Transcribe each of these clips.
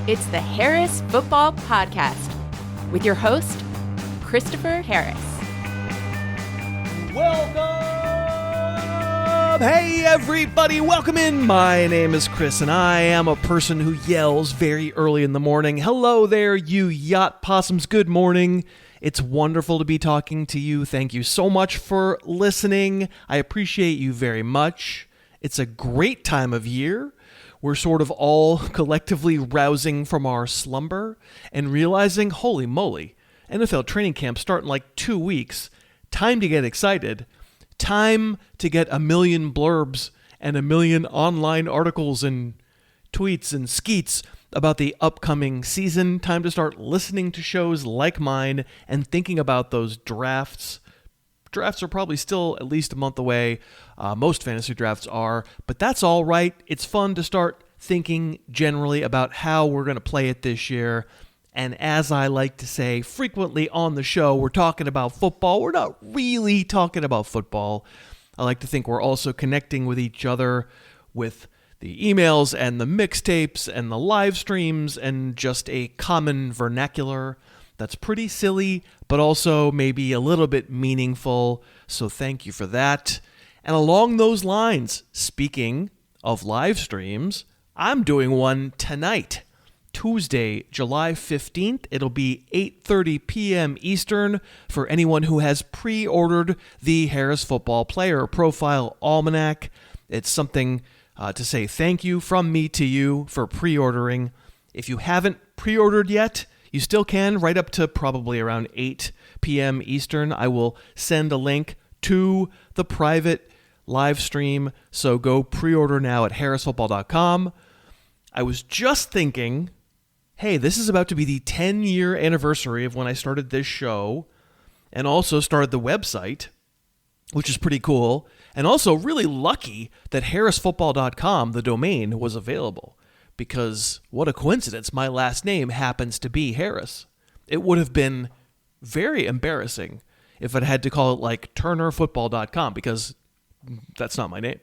It's the Harris Football Podcast with your host, Christopher Harris. Welcome! Hey everybody, welcome in. My name is Chris and I am a person who yells very early in the morning. Hello there, you yacht possums. Good morning. It's wonderful to be talking to you. Thank you so much for listening. I appreciate you very much. It's a great time of year. We're sort of all collectively rousing from our slumber and realizing, holy moly, NFL training camp start in like 2 weeks. Time to get excited. Time to get a million blurbs and a million online articles and tweets and skeets about the upcoming season. Time to start listening to shows like mine and thinking about those drafts. Drafts are probably still at least a month away. Most fantasy drafts are, but that's all right. It's fun to start thinking generally about how we're going to play it this year. And as I like to say frequently on the show, we're talking about football. We're not really talking about football. I like to think we're also connecting with each other with the emails and the mixtapes and the live streams and just a common vernacular that's pretty silly, but also maybe a little bit meaningful. So thank you for that. And along those lines, speaking of live streams, I'm doing one tonight, Tuesday, July 15th. It'll be 8:30 p.m. Eastern for anyone who has pre-ordered the Harris Football Player Profile Almanac. It's something to say thank you from me to you for pre-ordering. If you haven't pre-ordered yet, you still can, right up to probably around 8 p.m. Eastern. I will send a link to the private live stream, so go pre-order now at harrisfootball.com. I was just thinking, hey, this is about to be the 10-year anniversary of when I started this show and also started the website, which is pretty cool, and also really lucky that harrisfootball.com, the domain, was available. Because what a coincidence, my last name happens to be Harris. It would have been very embarrassing if I'd had to call it like turnerfootball.com, because that's not my name.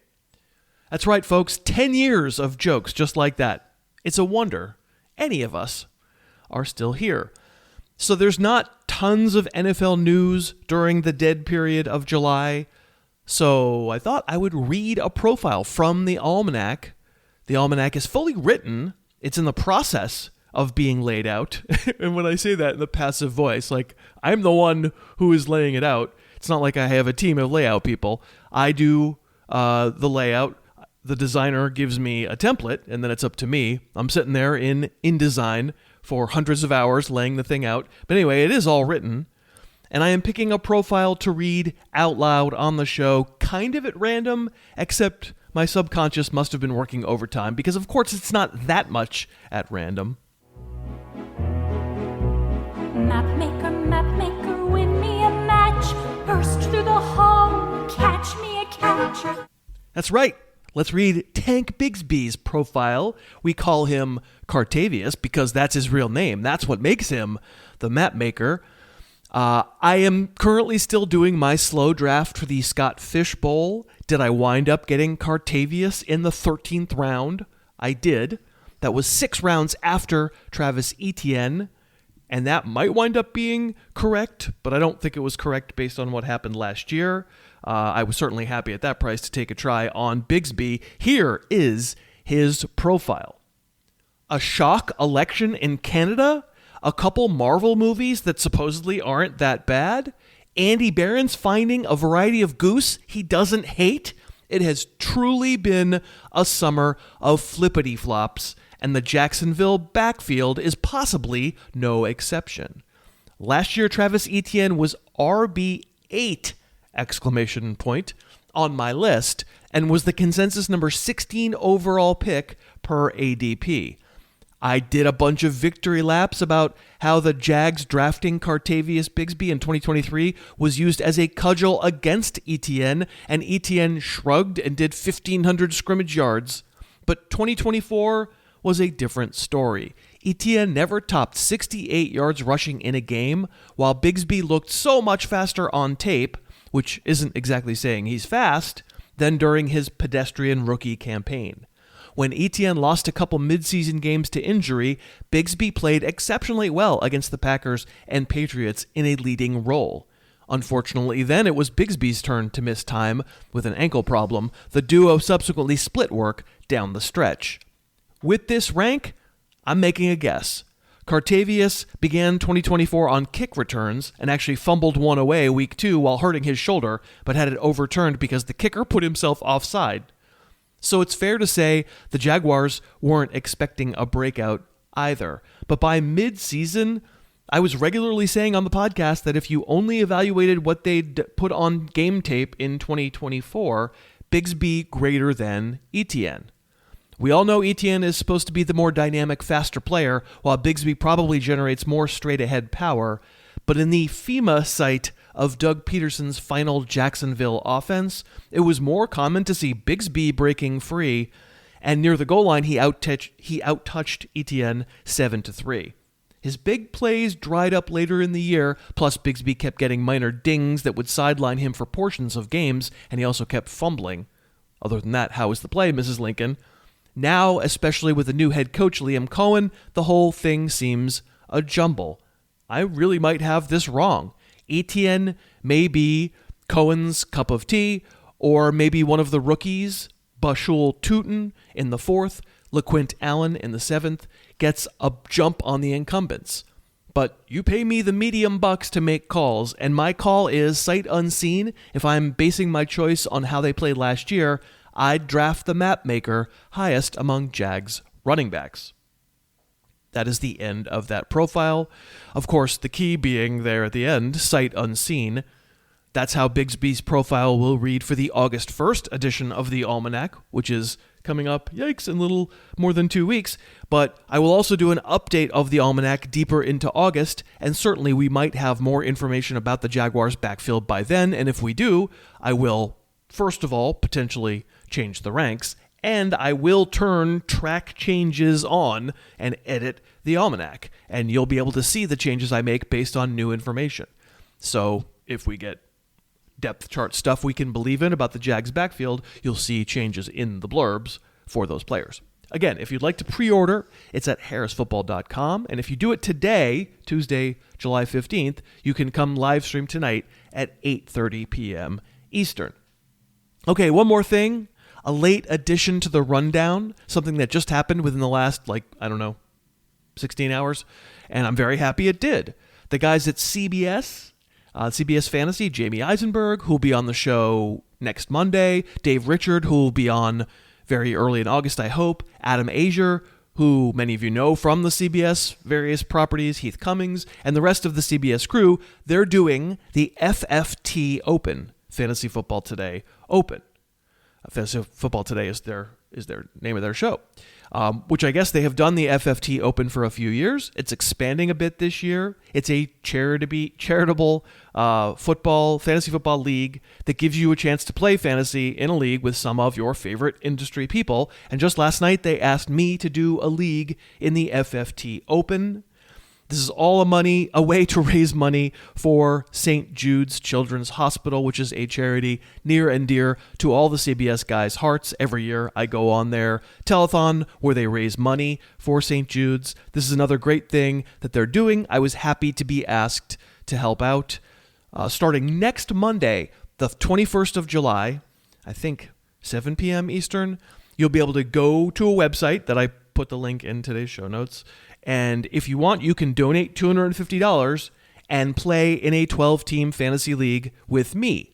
That's right, folks, 10 years of jokes just like that. It's a wonder any of us are still here. So there's not tons of NFL news during the dead period of July, so I thought I would read a profile from the Almanac. The Almanac is fully written. It's in the process of being laid out. And when I say that in the passive voice, like I'm the one who is laying it out. It's not like I have a team of layout people. I do the layout. The designer gives me a template, and then it's up to me. I'm sitting there in InDesign for hundreds of hours laying the thing out. But anyway, it is all written. And I am picking a profile to read out loud on the show, kind of at random, except my subconscious must have been working overtime because, of course, it's not that much at random. Map maker, win me a match. Burst through the hall, catch me a catch. That's right. Let's read Tank Bigsby's profile. We call him Cartavius because that's his real name. That's what makes him the map maker. I am currently still doing my slow draft for the Scott Fish Bowl. Did I wind up getting Cartavius in the 13th round? I did. That was 6 rounds after Travis Etienne, and that might wind up being correct, but I don't think it was correct based on what happened last year. I was certainly happy at that price to take a try on Bigsby. Here is his profile. A shock election in Canada? A couple Marvel movies that supposedly aren't that bad? Andy Barron's finding a variety of goose he doesn't hate? It has truly been a summer of flippity flops, and the Jacksonville backfield is possibly no exception. Last year, Travis Etienne was RB8! On my list, and was the consensus number 16 overall pick per ADP. I did a bunch of victory laps about how the Jags drafting Cartavius Bigsby in 2023 was used as a cudgel against Etienne, and Etienne shrugged and did 1,500 scrimmage yards. But 2024 was a different story. Etienne never topped 68 yards rushing in a game, while Bigsby looked so much faster on tape, which isn't exactly saying he's fast, than during his pedestrian rookie campaign. When Etienne lost a couple midseason games to injury, Bigsby played exceptionally well against the Packers and Patriots in a leading role. Unfortunately, then it was Bigsby's turn to miss time with an ankle problem. The duo subsequently split work down the stretch. With this rank, I'm making a guess. Cartavius began 2024 on kick returns and actually fumbled one away week 2 while hurting his shoulder, but had it overturned because the kicker put himself offside. So it's fair to say the Jaguars weren't expecting a breakout either. But by mid-season, I was regularly saying on the podcast that if you only evaluated what they'd put on game tape in 2024, Bigsby greater than Etienne. We all know Etienne is supposed to be the more dynamic, faster player, while Bigsby probably generates more straight-ahead power. But in the FEMA site of Doug Peterson's final Jacksonville offense, it was more common to see Bigsby breaking free, and near the goal line he outtouched Etienne 7-3. His big plays dried up later in the year, plus Bigsby kept getting minor dings that would sideline him for portions of games, and he also kept fumbling. Other than that, how was the play, Mrs. Lincoln? Now, especially with the new head coach Liam Cohen, the whole thing seems a jumble. I really might have this wrong. Etienne may be Cohen's cup of tea, or maybe one of the rookies, Bashul Tootin in the 4th, LeQuint Allen in the 7th, gets a jump on the incumbents. But you pay me the medium bucks to make calls, and my call is sight unseen. If I'm basing my choice on how they played last year, I'd draft the map maker highest among Jags running backs. That is the end of that profile. Of course, the key being there at the end, sight unseen. That's how Bigsby's profile will read for the August 1st edition of the Almanac, which is coming up, yikes, in a little more than 2 weeks. But I will also do an update of the Almanac deeper into August, and certainly we might have more information about the Jaguars' backfield by then, and if we do, I will, first of all, potentially change the ranks, and I will turn track changes on and edit the Almanac, and you'll be able to see the changes I make based on new information. So if we get depth chart stuff we can believe in about the Jags backfield, you'll see changes in the blurbs for those players. Again, if you'd like to pre-order, it's at harrisfootball.com, and if you do it today, Tuesday, July 15th, you can come live stream tonight at 8:30 p.m. Eastern. Okay, one more thing. A late addition to the rundown, something that just happened within the last, 16 hours, and I'm very happy it did. The guys at CBS Fantasy, Jamie Eisenberg, who'll be on the show next Monday, Dave Richard, who'll be on very early in August, I hope, Adam Azier, who many of you know from the CBS various properties, Heath Cummings, and the rest of the CBS crew. They're doing the FFT Open, Fantasy Football Today Open. Fantasy Football Today is their name of their show, which I guess they have done the FFT Open for a few years. It's expanding a bit this year. It's a charitable fantasy football league that gives you a chance to play fantasy in a league with some of your favorite industry people. And just last night, they asked me to do a league in the FFT Open. This is all a way to raise money for St. Jude's Children's Hospital, which is a charity near and dear to all the CBS guys' hearts. Every year I go on their telethon where they raise money for St. Jude's. This is another great thing that they're doing. I was happy to be asked to help out. Starting next Monday, the 21st of July, I think 7 p.m. Eastern, you'll be able to go to a website that I put the link in today's show notes. And if you want, you can donate $250 and play in a 12-team fantasy league with me.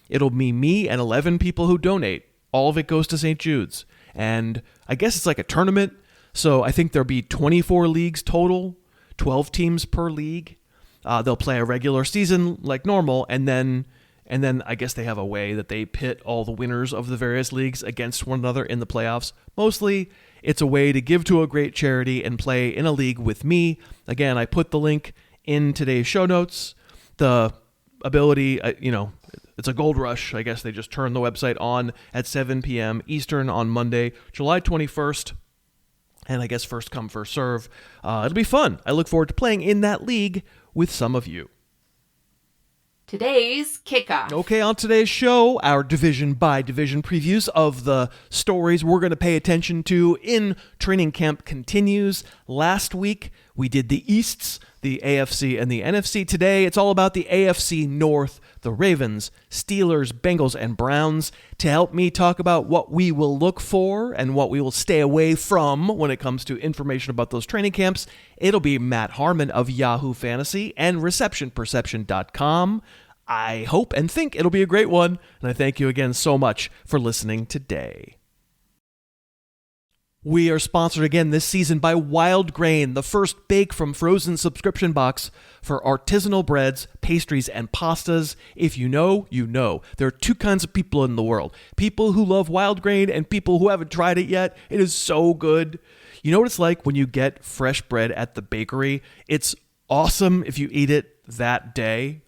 It'll be me and 11 people who donate. All of it goes to St. Jude's. And I guess it's like a tournament. So I think there'll be 24 leagues total, 12 teams per league. They'll play a regular season like normal. And then I guess they have a way that they pit all the winners of the various leagues against one another in the playoffs. Mostly, it's a way to give to a great charity and play in a league with me. Again, I put the link in today's show notes. The ability, it's a gold rush. I guess they just turn the website on at 7 p.m. Eastern on Monday, July 21st. And I guess first come, first serve. It'll be fun. I look forward to playing in that league with some of you. Today's kickoff. Okay, on today's show, our division by division previews of the stories we're going to pay attention to in training camp continues. Last week, we did the Easts, the AFC, and the NFC. Today, it's all about the AFC North, the Ravens, Steelers, Bengals, and Browns. To help me talk about what we will look for and what we will stay away from when it comes to information about those training camps, it'll be Matt Harmon of Yahoo Fantasy and receptionperception.com. I hope and think it'll be a great one, and I thank you again so much for listening today. We are sponsored again this season by Wild Grain, the first bake from frozen subscription box for artisanal breads, pastries, and pastas. If you know, you know. There are two kinds of people in the world. People who love Wild Grain and people who haven't tried it yet. It is so good. You know what it's like when you get fresh bread at the bakery? It's awesome if you eat it that day.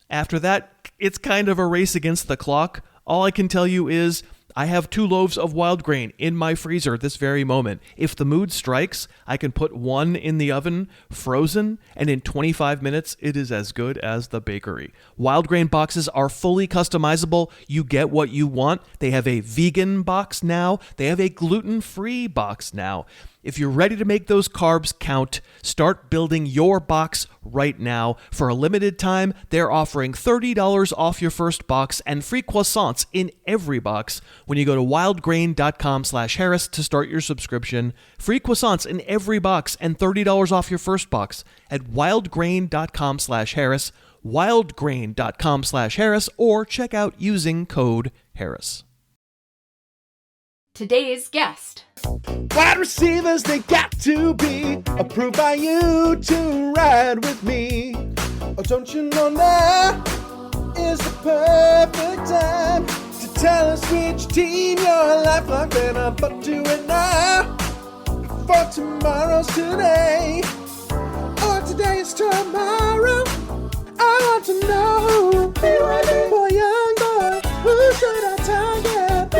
After that, it's kind of a race against the clock. All I can tell you is I have 2 loaves of Wild Grain in my freezer this very moment. If the mood strikes, I can put one in the oven, frozen, and in 25 minutes, it is as good as the bakery. Wild Grain boxes are fully customizable. You get what you want. They have a vegan box now. They have a gluten-free box now. If you're ready to make those carbs count, start building your box right now. For a limited time, they're offering $30 off your first box and free croissants in every box when you go to wildgrain.com/Harris to start your subscription. Free croissants in every box and $30 off your first box at wildgrain.com/Harris, wildgrain.com/Harris, or check out using code Harris. Today's guest. Wide receivers, they got to be approved by you to ride with me. Oh, don't you know now is the perfect time to tell us which team you're lifelong fan of, but do it now, for tomorrow's today, or today is tomorrow. I want to know, boy, young boy, who should I target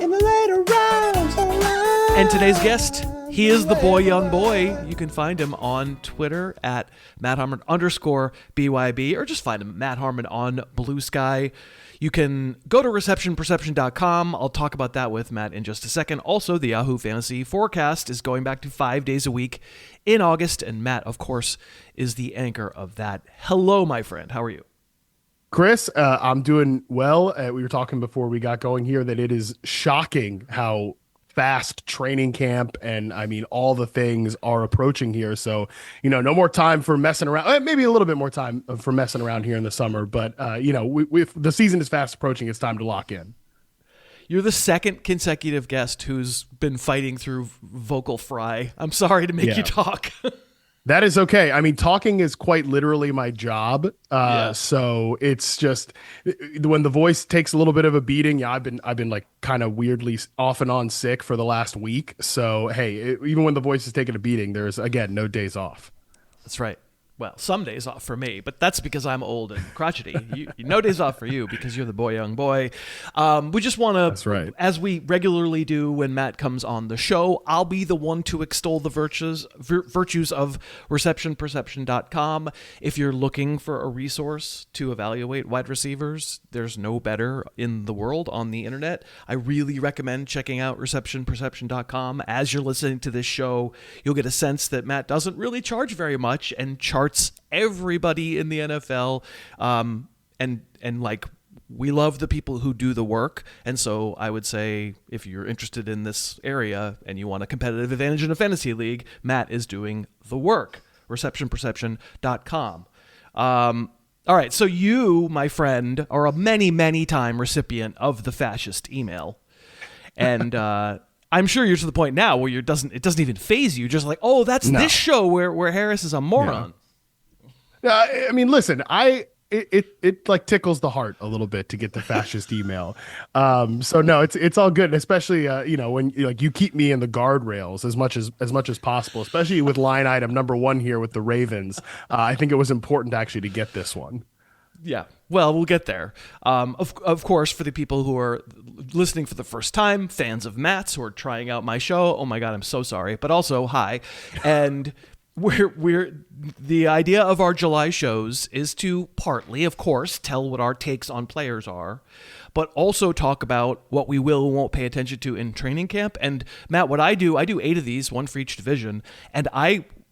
in the later rounds? And today's guest, he is the boy, young boy. You can find him on Twitter at MattHarmon_BYB, or just find him, Matt Harmon, on Blue Sky. You can go to receptionperception.com. I'll talk about that with Matt in just a second. Also, the Yahoo Fantasy Forecast is going back to 5 days a week in August, and Matt, of course, is the anchor of that. Hello, my friend. How are you? Chris, I'm doing well. We were talking before we got going here that it is shocking how fast training camp and all the things are approaching here. So, no more time for messing around. Maybe a little bit more time for messing around here in the summer. But, if the season is fast approaching, it's time to lock in. You're the second consecutive guest who's been fighting through vocal fry. I'm sorry to make you talk. That is okay. Talking is quite literally my job. So it's just when the voice takes a little bit of a beating. I've been like kind of weirdly off and on sick for the last week. So, hey, even when the voice is taking a beating, there's, again, no days off. That's right. Well, some days off for me, but that's because I'm old and crotchety. No days off for you because you're the boy, young boy. We just want to, that's right, as we regularly do when Matt comes on the show, I'll be the one to extol the virtues of receptionperception.com. If you're looking for a resource to evaluate wide receivers, there's no better in the world on the internet. I really recommend checking out receptionperception.com. As you're listening to this show, you'll get a sense that Matt doesn't really charge very much and charts everybody in the NFL, and like, we love the people who do the work. And so I would say if you're interested in this area and you want a competitive advantage in a fantasy league, Matt is doing the work. receptionperception.com. All right, so you, my friend, are a many time recipient of the fascist email, and I'm sure you're to the point now where it doesn't even faze you. Just like, oh, that's this show where Harris is a moron. Listen, it like tickles the heart a little bit to get the fascist email. So no, it's all good. And especially, when you keep me in the guardrails as much as possible, especially with line item number 1 here with the Ravens. I think it was important actually to get this one. Yeah. Well, we'll get there. Of course, for the people who are listening for the first time, fans of Matt's who are trying out my show, oh my God, I'm so sorry. But also, hi. And we're the idea of our July shows is to partly, of course, tell what our takes on players are, but also talk about what we will and won't pay attention to in training camp. And Matt, what I do 8 of these, one for each division, and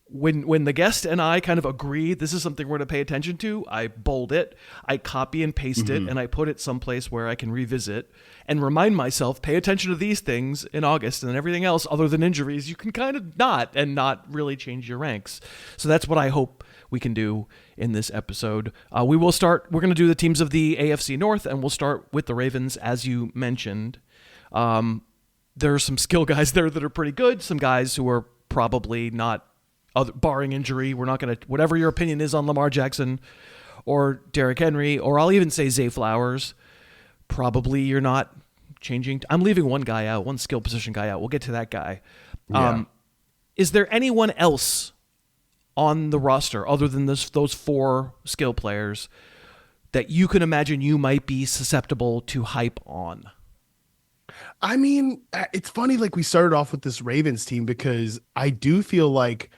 when the guest and I kind of agree this is something we're to pay attention to, I bold it, I copy and paste it, and I put it someplace where I can revisit and remind myself, pay attention to these things in August, and then everything else other than injuries, you can kind of not really change your ranks. So that's what I hope we can do in this episode. We're going to do the teams of the AFC North, and we'll start with the Ravens, as you mentioned. There are some skill guys there that are pretty good, some guys who are probably not, barring injury. We're not going to, whatever your opinion is on Lamar Jackson or Derrick Henry, or I'll even say Zay Flowers, probably you're not changing. I'm leaving one guy out, one skill position guy out. We'll get to that guy. Yeah. Is there anyone else on the roster other than those 4 skill players that you can imagine you might be susceptible to hype on? I mean, it's funny, like we started off with this Ravens team because I do feel like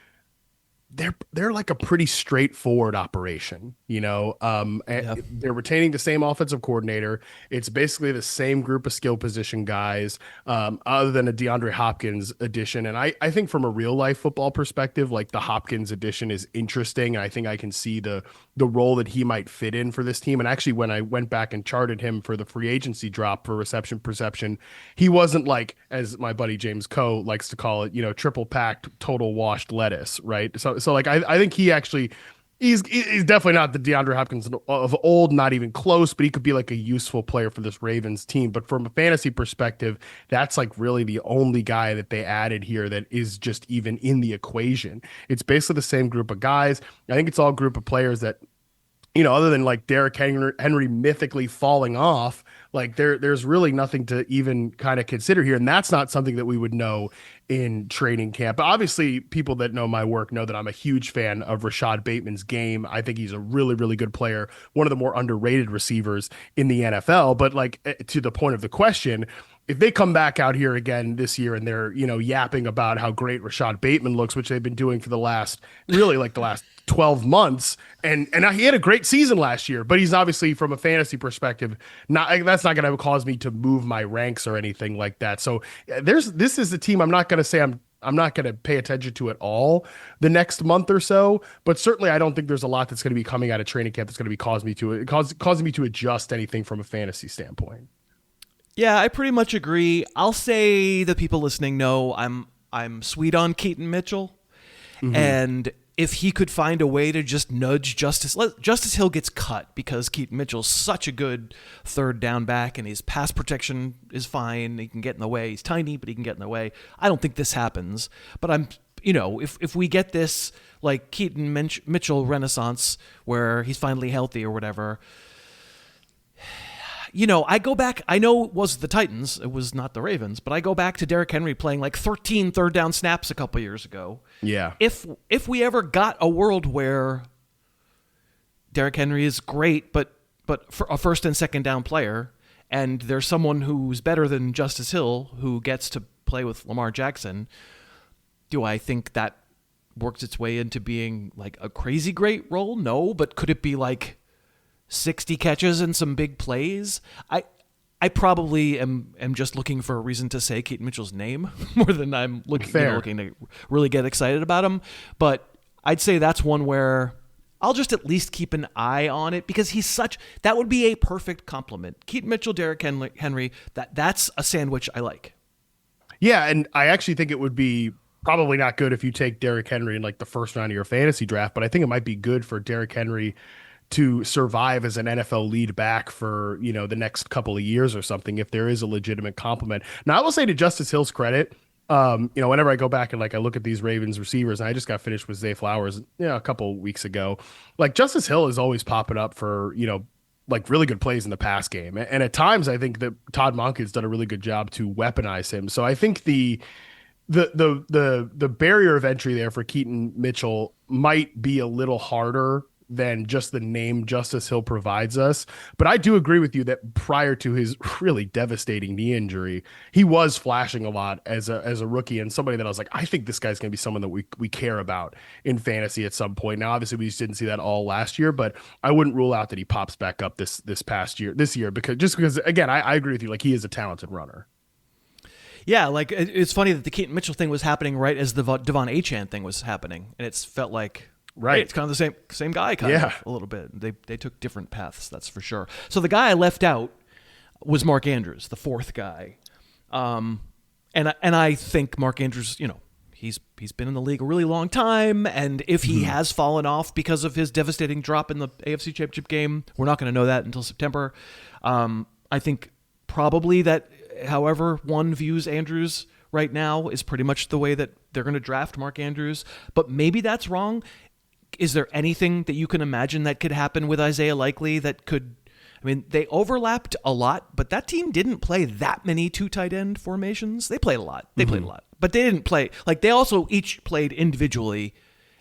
they're like a pretty straightforward operation, you know. They're retaining the same offensive coordinator. It's basically the same group of skill position guys, other than a DeAndre Hopkins addition. And I think from a real life football perspective, like the Hopkins addition is interesting. I think I can see the role that he might fit in for this team. And actually, when I went back and charted him for the free agency drop for reception perception, he wasn't like, as my buddy James Coe likes to call it, you know, triple packed, total washed lettuce, right? So like I think he actually he's definitely not the DeAndre Hopkins of old, not even close, but he could be like a useful player for this Ravens team. But from a fantasy perspective, that's like really the only guy that they added here that is just even in the equation. It's basically the same group of guys. I think it's all a group of players that, you know, other than like Derrick Henry mythically falling off, like there's really nothing to even kind of consider here. And that's not something that we would know in training camp. But obviously, people that know my work know that I'm a huge fan of Rashad Bateman's game. I think he's a really, really good player, one of the more underrated receivers in the NFL. But like, to the point of the question, if they come back out here again this year and they're, you know, yapping about how great Rashad Bateman looks, which they've been doing for the last 12 months. And he had a great season last year, but he's obviously, from a fantasy perspective, that's not going to cause me to move my ranks or anything like that. So this is a team I'm not going to say I'm not going to pay attention to at all the next month or so, but certainly I don't think there's a lot that's going to be coming out of training camp that's going to be causing me to adjust anything from a fantasy standpoint. Yeah, I pretty much agree. I'll say the people listening know I'm sweet on Keaton Mitchell, and if he could find a way to just nudge Justice Hill gets cut because Keaton Mitchell's such a good third down back and his pass protection is fine. He can get in the way. He's tiny, but he can get in the way. I don't think this happens, but if we get this like Keaton Mitchell renaissance where he's finally healthy or whatever, you know, I go back, I know it was the Titans, it was not the Ravens, but I go back to Derrick Henry playing like 13 third down snaps a couple years ago. Yeah. If we ever got a world where Derrick Henry is great, but for a first and second down player, and there's someone who's better than Justice Hill who gets to play with Lamar Jackson, do I think that works its way into being like a crazy great role? No, but could it be like 60 catches and some big plays? I probably am just looking for a reason to say Keaton Mitchell's name more than I'm looking to really get excited about him. But I'd say that's one where I'll just at least keep an eye on it because that would be a perfect compliment. Keaton Mitchell, Derrick Henry, that's a sandwich I like. Yeah, and I actually think it would be probably not good if you take Derrick Henry in like the first round of your fantasy draft, but I think it might be good for Derrick Henry to survive as an NFL lead back for, you know, the next couple of years or something, if there is a legitimate compliment. Now, I will say to Justice Hill's credit, you know, whenever I go back and like I look at these Ravens receivers, and I just got finished with Zay Flowers, you know, a couple of weeks ago, like Justice Hill is always popping up for, you know, like really good plays in the pass game. And at times I think that Todd Monk has done a really good job to weaponize him. So I think the barrier of entry there for Keaton Mitchell might be a little harder than just the name Justice Hill provides us. But I do agree with you that prior to his really devastating knee injury, he was flashing a lot as a rookie and somebody that I was like, I think this guy's going to be someone that we care about in fantasy at some point. Now, obviously, we just didn't see that all last year, but I wouldn't rule out that he pops back up this year because again, I agree with you. Like, he is a talented runner. Yeah, like it's funny that the Keaton Mitchell thing was happening right as the Devon Achane thing was happening, and it's felt like right, it's kind of the same guy, kind of a little bit. They took different paths, that's for sure. So the guy I left out was Mark Andrews, the fourth guy, and I think Mark Andrews, he's been in the league a really long time, and if he has fallen off because of his devastating drop in the AFC Championship game, we're not going to know that until September. I think probably that. However one views Andrews right now is pretty much the way that they're going to draft Mark Andrews, but maybe that's wrong. Is there anything that you can imagine that could happen with Isaiah Likely that could, they overlapped a lot, but that team didn't play that many 2 tight end formations. They played a lot. But they didn't play, like they also each played individually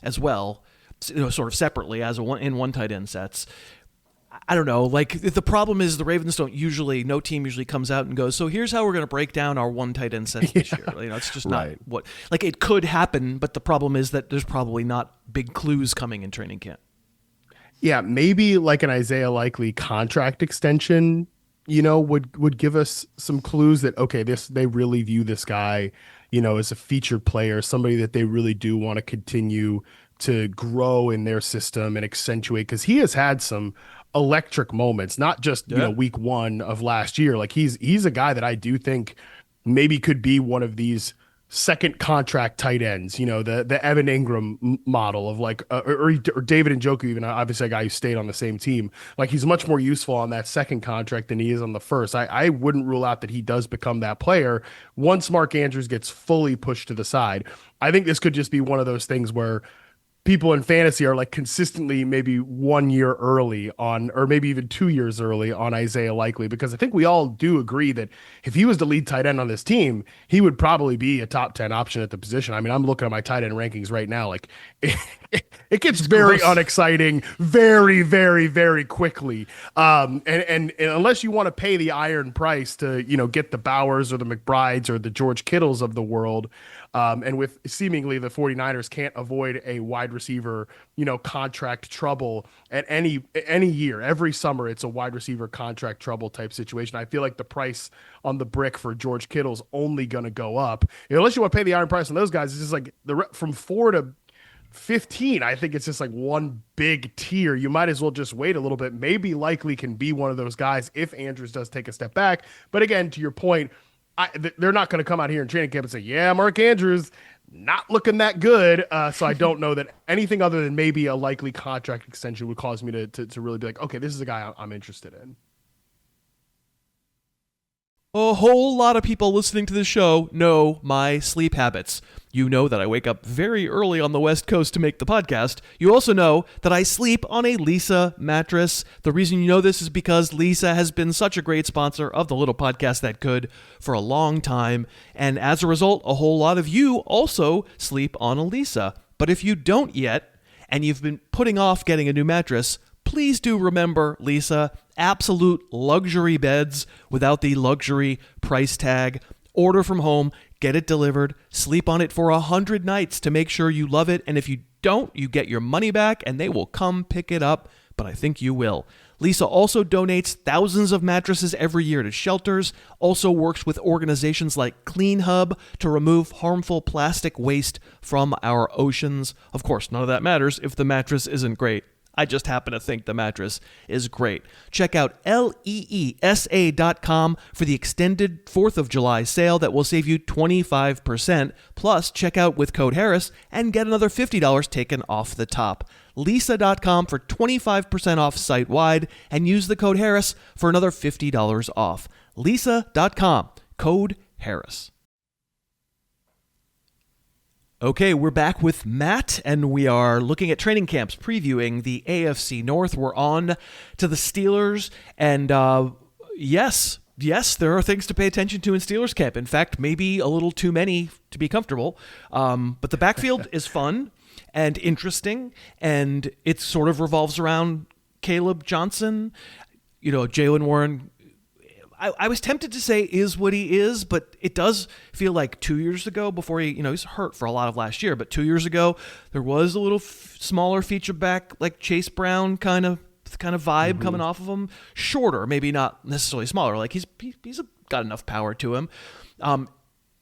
as well, sort of separately as in one tight end sets. I don't know. Like the problem is the Ravens no team usually comes out and goes, so here's how we're going to break down our one tight end set this year. It's just not what, like it could happen, but the problem is that there's probably not big clues coming in training camp. Yeah. Maybe like an Isaiah Likely contract extension, would give us some clues that, okay, they really view this guy, as a featured player, somebody that they really do want to continue to grow in their system and accentuate. 'Cause he has had some electric moments, not just week 1 of last year. Like he's a guy that I do think maybe could be one of these second contract tight ends, the Evan Ingram model of like or David Njoku, even obviously a guy who stayed on the same team. Like he's much more useful on that second contract than he is on the first. I wouldn't rule out that he does become that player once Mark Andrews gets fully pushed to the side. I think this could just be one of those things where people in fantasy are like consistently maybe 1 year early on, or maybe even 2 years early on Isaiah Likely, because I think we all do agree that if he was the lead tight end on this team, he would probably be a top 10 option at the position. I'm looking at my tight end rankings right now. Like it gets very unexciting very, very, very quickly. And unless you want to pay the iron price to, get the Bowers or the McBrides or the George Kittles of the world, and with seemingly the 49ers can't avoid a wide receiver, contract trouble at any year. Every summer, it's a wide receiver contract trouble type situation. I feel like the price on the brick for George Kittle's only going to go up. Unless you want to pay the iron price on those guys, it's just like from 4 to 15, I think it's just like one big tier. You might as well just wait a little bit. Maybe Likely can be one of those guys if Andrews does take a step back. But again, to your point, they're not going to come out here in training camp and say, yeah, Mark Andrews not looking that good. So I don't know that anything other than maybe a likely contract extension would cause me to really be like, okay, this is a guy I'm interested in. A whole lot of people listening to this show know my sleep habits. You know that I wake up very early on the West Coast to make the podcast. You also know that I sleep on a Leesa mattress. The reason you know this is because Leesa has been such a great sponsor of the Little Podcast That Could for a long time. And as a result, a whole lot of you also sleep on a Leesa. But if you don't yet, and you've been putting off getting a new mattress, please do remember, Leesa, absolute luxury beds without the luxury price tag. Order from home, get it delivered, sleep on it for 100 nights to make sure you love it. And if you don't, you get your money back and they will come pick it up. But I think you will. Leesa also donates thousands of mattresses every year to shelters, also works with organizations like Clean Hub to remove harmful plastic waste from our oceans. Of course, none of that matters if the mattress isn't great. I just happen to think the mattress is great. Check out leesa.com for the extended 4th of July sale that will save you 25%. Plus, check out with code Harris and get another $50 taken off the top. Leesa.com for 25% off site-wide and use the code Harris for another $50 off. Leesa.com, code Harris. Okay, we're back with Matt, and we are looking at training camps, previewing the AFC North. We're on to the Steelers, and yes, there are things to pay attention to in Steelers camp. In fact, maybe a little too many to be comfortable, but the backfield is fun. and interesting, and it sort of revolves around Kaleb Johnson. Jaylen Warren, I was tempted to say is what he is, but it does feel like 2 years ago before he's hurt for a lot of last year, but 2 years ago there was a little smaller feature back, like Chase Brown kind of vibe coming off of him. Shorter, maybe not necessarily smaller. Like he's got enough power to him.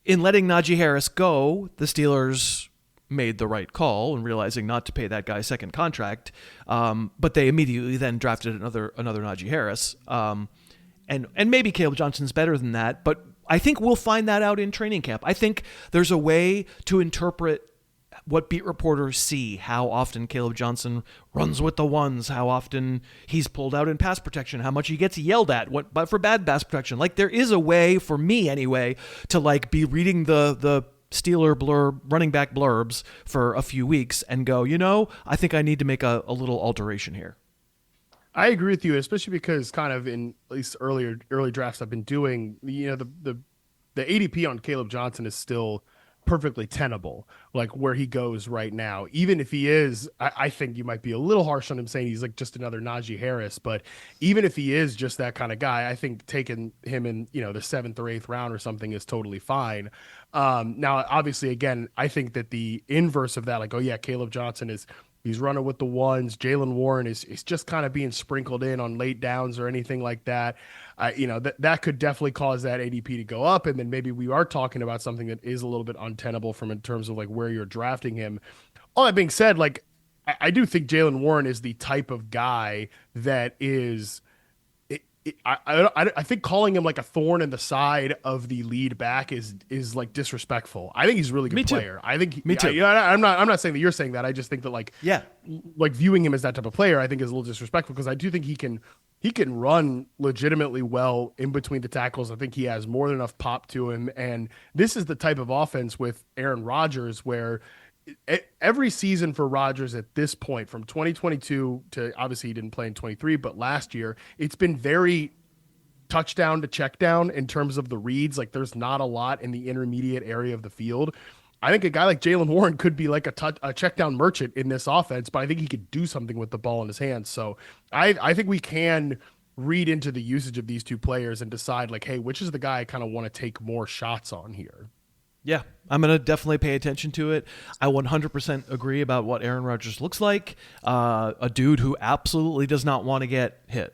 In letting Najee Harris go, the Steelers made the right call in realizing not to pay that guy second contract. But they immediately then drafted another Najee Harris. And maybe Kaleb Johnson's better than that, but I think we'll find that out in training camp. I think there's a way to interpret what beat reporters see, how often Kaleb Johnson runs with the ones, how often he's pulled out in pass protection, how much he gets yelled at, but for bad pass protection. Like, there is a way, for me anyway, to like be reading the Steeler blurb, running back blurbs for a few weeks and go, I think I need to make a little alteration here. I agree with you, especially because kind of in at least early drafts I've been doing, the ADP on Kaleb Johnson is still perfectly tenable, like where he goes right now. Even if he is, I think you might be a little harsh on him saying he's like just another Najee Harris, but even if he is just that kind of guy, I think taking him in, the 7th or 8th round or something is totally fine. Now, obviously, again, I think that the inverse of that, like, oh yeah, Kaleb Johnson he's running with the ones. Jaylen Warren is just kind of being sprinkled in on late downs or anything like that. That could definitely cause that ADP to go up. And then maybe we are talking about something that is a little bit untenable in terms of like where you're drafting him. All that being said, like, I do think Jaylen Warren is the type of guy that is, I think calling him like a thorn in the side of the lead back is like disrespectful. I think he's a really good player. I think Me too. I'm not saying that you're saying that. I just think that like viewing him as that type of player, I think is a little disrespectful, because I do think he can run legitimately well in between the tackles. I think he has more than enough pop to him, and this is the type of offense with Aaron Rodgers where every season for Rodgers at this point, from 2022 to, obviously he didn't play in 23, but last year, it's been very touchdown to check down in terms of the reads. Like, there's not a lot in the intermediate area of the field. I think a guy like Jaylen Warren could be like a check down merchant in this offense, but I think he could do something with the ball in his hands. So I think we can read into the usage of these two players and decide like, hey, which is the guy I kind of want to take more shots on here. Yeah, I'm going to definitely pay attention to it. I 100% agree about what Aaron Rodgers looks like. A dude who absolutely does not want to get hit.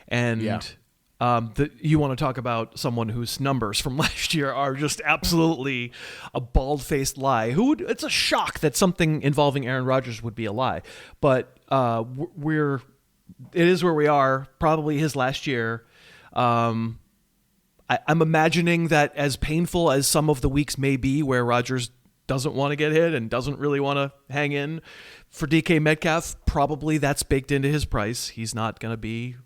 And you want to talk about someone whose numbers from last year are just absolutely a bald-faced lie. It's a shock that something involving Aaron Rodgers would be a lie. But it is where we are, probably his last year. I'm imagining that as painful as some of the weeks may be where Rodgers doesn't want to get hit and doesn't really want to hang in, for DK Metcalf, probably that's baked into his price. He's not going to be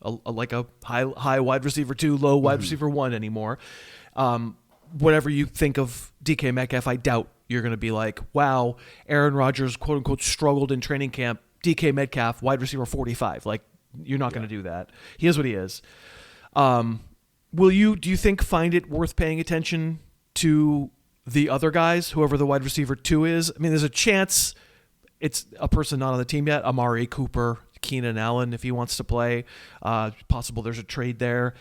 like a high wide receiver 2, low wide receiver 1 anymore. Whatever you think of DK Metcalf, I doubt you're going to be like, wow, Aaron Rodgers, quote unquote, struggled in training camp. DK Metcalf, wide receiver 45. Like, you're not going to do that. He is what he is. Do you think, find it worth paying attention to the other guys, whoever the wide receiver 2 is? I mean, there's a chance it's a person not on the team yet. Amari Cooper, Keenan Allen, if he wants to play. Possible there's a trade there.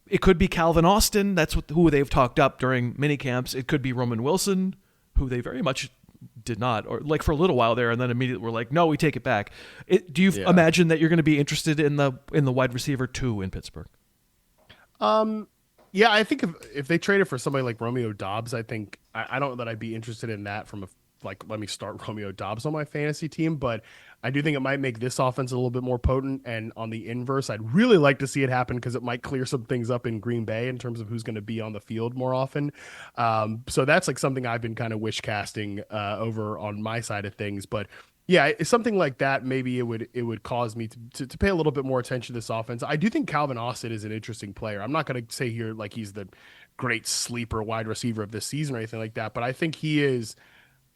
It could be Calvin Austin. That's who they've talked up during mini camps. It could be Roman Wilson, who they very much did not, or like for a little while there, and then immediately were like, no, we take it back. Do you imagine that you're going to be interested in the wide receiver 2 in Pittsburgh? Yeah, I think if they traded for somebody like Romeo Doubs, I think I don't know that I'd be interested in that from let me start Romeo Doubs on my fantasy team, but I do think it might make this offense a little bit more potent. And on the inverse, I'd really like to see it happen because it might clear some things up in Green Bay in terms of who's going to be on the field more often. So that's like something I've been kind of wish casting over on my side of things, but yeah, it's something like that. Maybe it would cause me to pay a little bit more attention to this offense. I do think Calvin Austin is an interesting player. I'm not going to say here like he's the great sleeper wide receiver of this season or anything like that, but I think he is.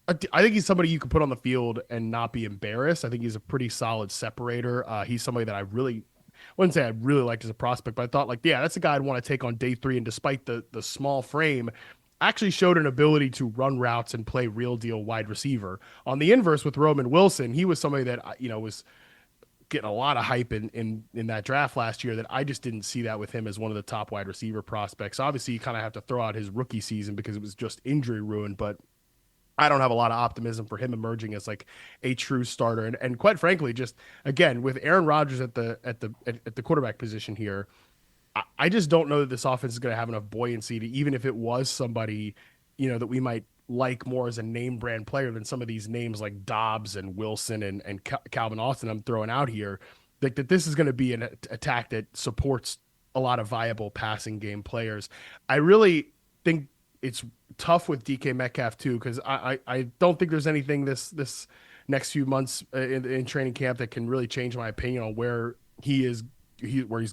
I think he's somebody you can put on the field and not be embarrassed. I think he's a pretty solid separator. He's somebody that I wouldn't say I really liked as a prospect, but I thought like, yeah, that's a guy I'd want to take on day 3. And despite the small frame, actually showed an ability to run routes and play real deal wide receiver. On the inverse with Roman Wilson, he was somebody that, was getting a lot of hype in that draft last year that I just didn't see that with him as one of the top wide receiver prospects. Obviously, you kind of have to throw out his rookie season because it was just injury ruined, but I don't have a lot of optimism for him emerging as like a true starter. And quite frankly, just again, with Aaron Rodgers at the quarterback position here, I just don't know that this offense is going to have enough buoyancy to, even if it was somebody, that we might like more as a name brand player than some of these names like Dobbs and Wilson and Calvin Austin I'm throwing out here, that this is going to be an attack that supports a lot of viable passing game players. I really think it's tough with DK Metcalf too, because I don't think there's anything this next few months in training camp that can really change my opinion on where he's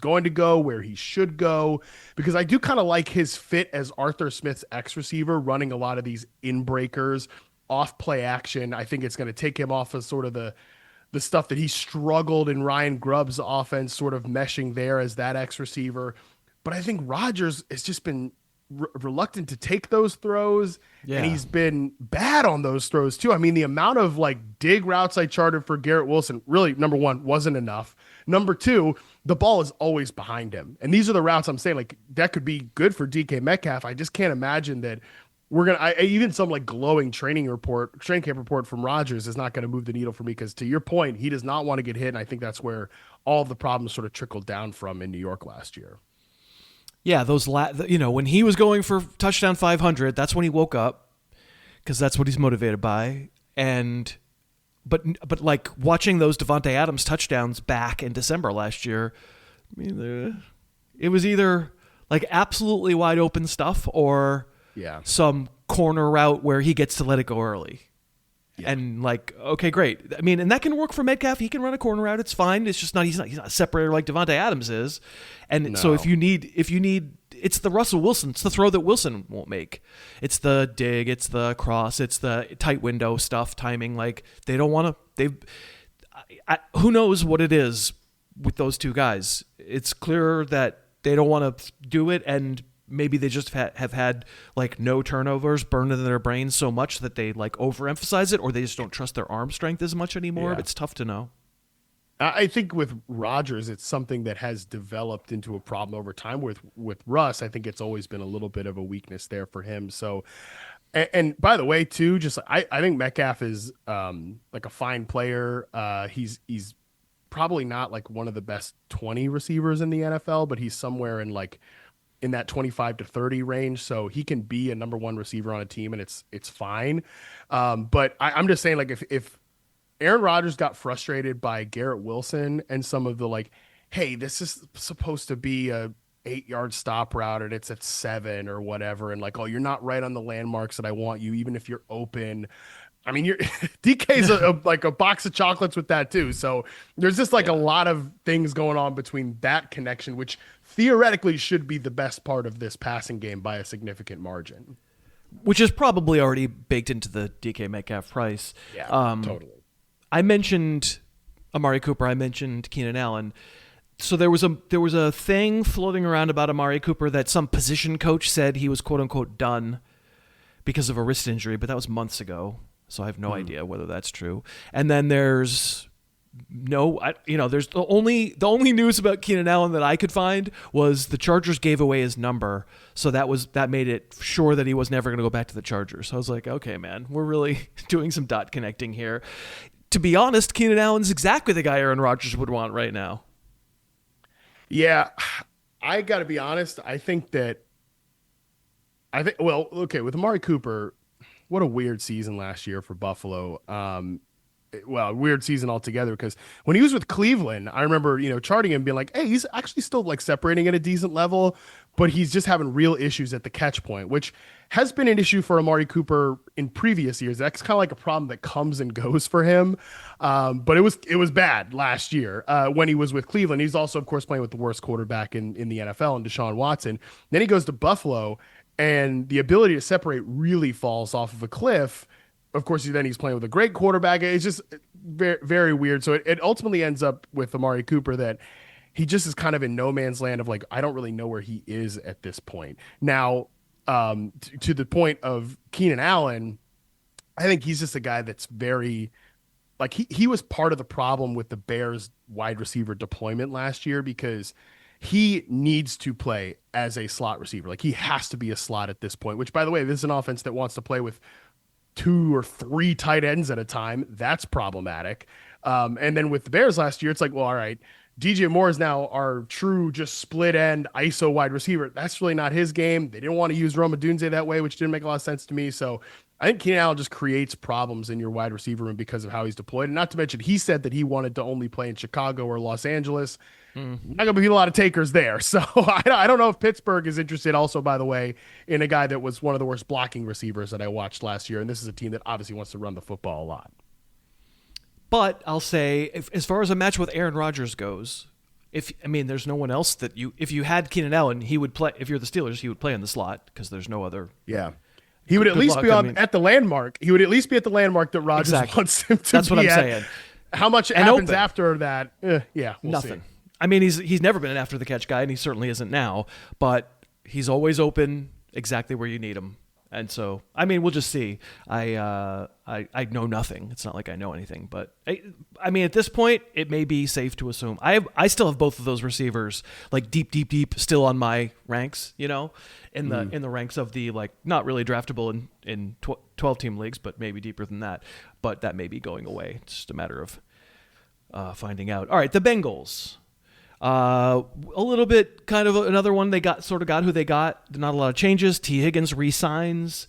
going to go, where he should go, because I do kind of like his fit as Arthur Smith's X receiver, running a lot of these in breakers, off play action. I think it's going to take him off of sort of the stuff that he struggled in Ryan Grubb's offense, sort of meshing there as that X receiver. But I think Rodgers has just been reluctant to take those throws, and he's been bad on those throws too. I mean, the amount of like dig routes I charted for Garrett Wilson, really, number one, wasn't enough. Number two, the ball is always behind him. And these are the routes I'm saying, like, that could be good for DK Metcalf. I just can't imagine that we're going to, even some like glowing training camp report from Rodgers is not going to move the needle for me. Cause to your point, he does not want to get hit. And I think that's where all of the problems sort of trickled down from in New York last year. Yeah. When he was going for touchdown 500, that's when he woke up, cause that's what he's motivated by. But like watching those Devontae Adams touchdowns back in December last year, I mean, it was either like absolutely wide open stuff or some corner route where he gets to let it go early. Yeah. And like, okay, great. I mean, and that can work for Metcalf. He can run a corner route. It's fine. It's just he's not a separator like Devontae Adams is. And so if you need, it's the Russell Wilson. It's the throw that Wilson won't make. It's the dig. It's the cross. It's the tight window stuff, timing. Like they don't want to. Who knows what it is with those two guys? It's clear that they don't want to do it, and maybe they just have had like no turnovers burned into their brains so much that they like overemphasize it, or they just don't trust their arm strength as much anymore. Yeah. It's tough to know. I think with Rodgers, it's something that has developed into a problem over time. With Russ, I think it's always been a little bit of a weakness there for him. So, and by the way, too, just I think Metcalf is like a fine player. He's probably not like one of the best 20 receivers in the NFL, but he's somewhere in that 25 to 30 range. So he can be a number one receiver on a team, and it's fine. But I'm just saying, like, if Aaron Rodgers got frustrated by Garrett Wilson and some of the like, hey, this is supposed to be a 8-yard stop route and it's at 7 or whatever, and like, oh, you're not right on the landmarks that I want you, even if you're open. I mean, DK's like a box of chocolates with that too. So there's just like a lot of things going on between that connection, which theoretically should be the best part of this passing game by a significant margin. Which is probably already baked into the DK Metcalf price. Yeah, totally. I mentioned Amari Cooper. I mentioned Keenan Allen. So there was a thing floating around about Amari Cooper that some position coach said he was quote unquote done because of a wrist injury, but that was months ago. So I have no idea whether that's true. And then there's there's the only news about Keenan Allen that I could find was the Chargers gave away his number. So that made it sure that he was never going to go back to the Chargers. So I was like, okay, man, we're really doing some dot connecting here. To be honest, Keenan Allen's exactly the guy Aaron Rodgers would want right now. Yeah, I got to be honest. Well, okay, with Amari Cooper, what a weird season last year for Buffalo. Weird season altogether, because when he was with Cleveland, I remember, charting him being like, hey, he's actually still like separating at a decent level, but he's just having real issues at the catch point, which has been an issue for Amari Cooper in previous years. That's kind of like a problem that comes and goes for him. But it was bad last year when he was with Cleveland. He's also, of course, playing with the worst quarterback in the NFL, and Deshaun Watson. Then he goes to Buffalo, and the ability to separate really falls off of a cliff. Of course, he's playing with a great quarterback. It's just very, very weird. So it ultimately ends up with Amari Cooper that he just is kind of in no man's land of like, I don't really know where he is at this point. Now, To the point of Keenan Allen, I think he's just a guy that's very like he was part of the problem with the Bears wide receiver deployment last year because he needs to play as a slot receiver. Like he has to be a slot at this point, which by the way, this is an offense that wants to play with 2 or 3 tight ends at a time. That's problematic. And then with the Bears last year, it's like, well, all right, DJ Moore is now our true just split end ISO wide receiver. That's really not his game. They didn't want to use Roma Dunze that way, which didn't make a lot of sense to me. So I think Keenan Allen just creates problems in your wide receiver room because of how he's deployed. And not to mention, he said that he wanted to only play in Chicago or Los Angeles. Not going to be a lot of takers there. So I don't know if Pittsburgh is interested also, by the way, in a guy that was one of the worst blocking receivers that I watched last year. And this is a team that obviously wants to run the football a lot. But I'll say, as far as a match with Aaron Rodgers goes, there's no one else that if you had Keenan Allen, he would play. If you're the Steelers, he would play in the slot because there's no other. Yeah. He would at least be at the landmark. He would at least be at the landmark that Rodgers wants him to That's be what I'm at. saying. How much and happens open. after that? We'll Nothing. See. I mean, he's never been an after the catch guy, and he certainly isn't now. But he's always open exactly where you need him. And so, I mean, we'll just see. I know nothing. It's not like I know anything, but I mean, at this point, it may be safe to assume I still have both of those receivers like deep still on my ranks. In the ranks of the like not really draftable in 12 team leagues, but maybe deeper than that. But that may be going away. It's just a matter of finding out. All right, the Bengals. A little bit kind of another one they got who they got. Not a lot of changes. T. Higgins re-signs.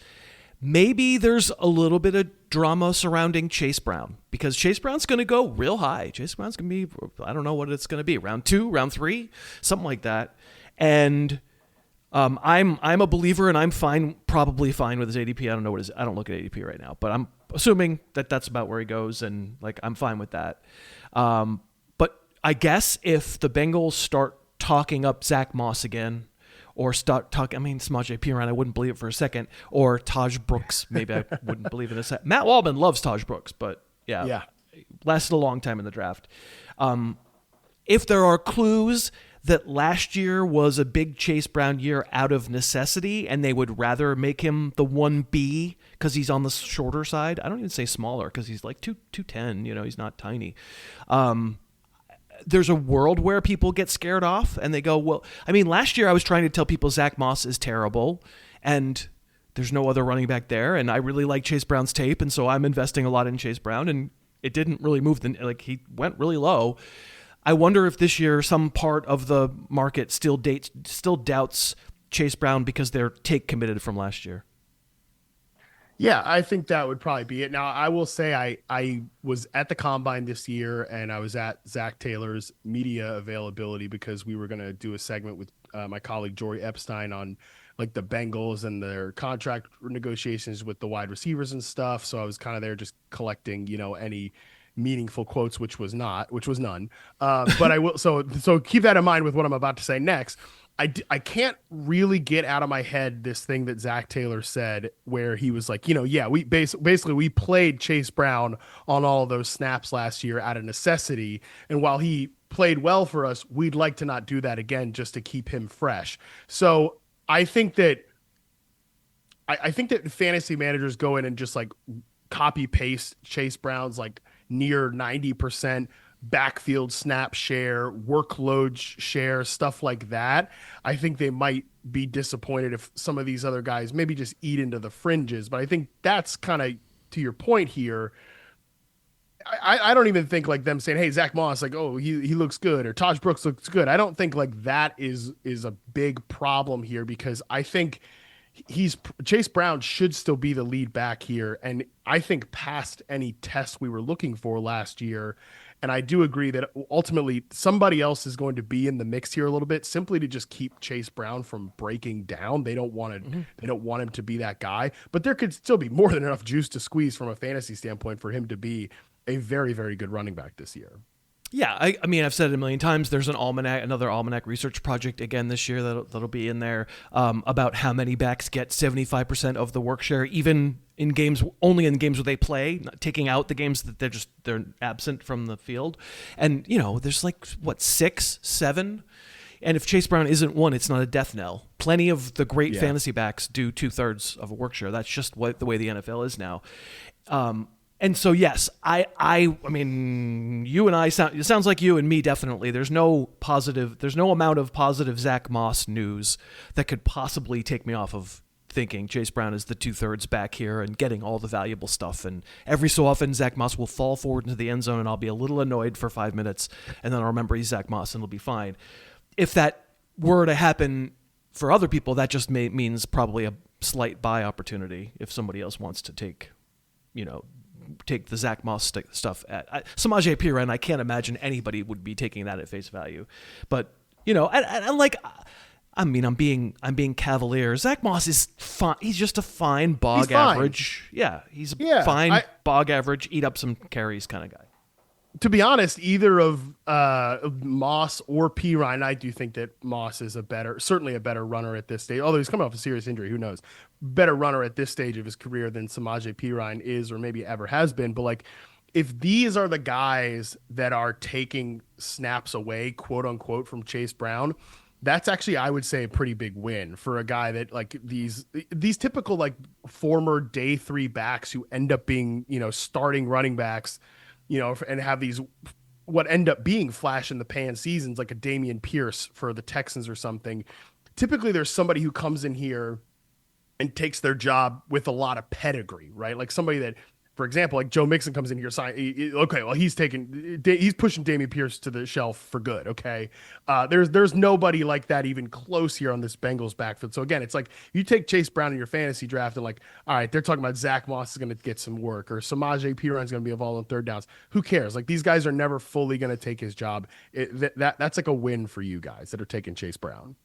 Maybe there's a little bit of drama surrounding Chase Brown because Chase Brown's going to go real high. Chase Brown's going to be, I don't know what it's going to be, round 2, round 3, something like that. And I'm a believer and I'm probably fine with his ADP. I don't know what I don't look at ADP right now, but I'm assuming that that's about where he goes and like I'm fine with that. I guess if the Bengals start talking up Zach Moss again, or start talking, Samaje Perine, I wouldn't believe it for a second, or Taj Brooks, maybe I wouldn't believe it a second. Matt Waldman loves Taj Brooks, but yeah, lasted a long time in the draft. If there are clues that last year was a big Chase Brown year out of necessity, and they would rather make him the 1B because he's on the shorter side, I don't even say smaller because he's like 210, he's not tiny. There's a world where people get scared off and they go, well, last year I was trying to tell people Zach Moss is terrible and there's no other running back there. And I really like Chase Brown's tape. And so I'm investing a lot in Chase Brown and it didn't really move. He went really low. I wonder if this year some part of the market still doubts Chase Brown because they're take committed from last year. Yeah, I think that would probably be it. Now, I will say I was at the Combine this year, and I was at Zach Taylor's media availability because we were going to do a segment with my colleague Jory Epstein on like the Bengals and their contract negotiations with the wide receivers and stuff. So I was kind of there just collecting, any meaningful quotes, which was none. But I will. So keep that in mind with what I'm about to say next. I can't really get out of my head this thing that Zach Taylor said where he was like, we basically we played Chase Brown on all of those snaps last year out of necessity. And while he played well for us, we'd like to not do that again just to keep him fresh. So I think that fantasy managers go in and just like copy paste Chase Brown's like near 90% backfield snap share, workload share, stuff like that. I think they might be disappointed if some of these other guys maybe just eat into the fringes. But I think that's kind of to your point here. I don't even think like them saying, hey, Zach Moss, like, oh, he looks good, or Taj Brooks looks good. I don't think like that is a big problem here because I think Chase Brown should still be the lead back here. And I think past any test we were looking for last year. And I do agree that ultimately somebody else is going to be in the mix here a little bit simply to just keep Chase Brown from breaking down. They don't want him to be that guy, but there could still be more than enough juice to squeeze from a fantasy standpoint for him to be a very, very good running back this year. Yeah, I've said it a million times. There's another almanac research project again this year that'll be in there about how many backs get 75% of the work share, even in games only in games where they play, not taking out the games that they're absent from the field. And there's like 6, 7. And if Chase Brown isn't one, it's not a death knell. Plenty of the great Yeah. fantasy backs do 2/3 of a work share. That's just the way the NFL is now. And so, yes, I mean, you and I it sounds like you and me, definitely. There's no amount of positive Zach Moss news that could possibly take me off of thinking Chase Brown is the 2/3 back here and getting all the valuable stuff. And every so often, Zach Moss will fall forward into the end zone, and I'll be a little annoyed for 5 minutes, and then I'll remember he's Zach Moss, and it'll be fine. If that were to happen for other people, that just means probably a slight buy opportunity if somebody else wants to take the Zach Moss stuff at Samaje Perine. I can't imagine anybody would be taking that at face value, but and like, I mean, I'm being cavalier. Zach Moss is fine. He's just a fine bog average. Yeah, he's a fine bog average, eat up some carries kind of guy. To be honest, either of Moss or Perine, I do think that Moss is certainly a better runner at this stage. Although he's coming off a serious injury, who knows? Better runner at this stage of his career than Samaje Perine is, or maybe ever has been. But like, if these are the guys that are taking snaps away, quote unquote, from Chase Brown, that's actually, I would say, a pretty big win for a guy that, like, these typical like former day 3 backs who end up being starting running backs. And have these what end up being flash in the pan seasons, like a Dameon Pierce for the Texans or something. Typically, there's somebody who comes in here and takes their job with a lot of pedigree, right? Like somebody that, for example, like Joe Mixon comes in here, okay, well, he's pushing Dameon Pierce to the shelf for good, okay? There's nobody like that even close here on this Bengals backfield. So again, it's like you take Chase Brown in your fantasy draft and like, all right, they're talking about Zach Moss is going to get some work or Samaje Perine is going to be involved on third downs. Who cares? Like, these guys are never fully going to take his job. That's like a win for you guys that are taking Chase Brown.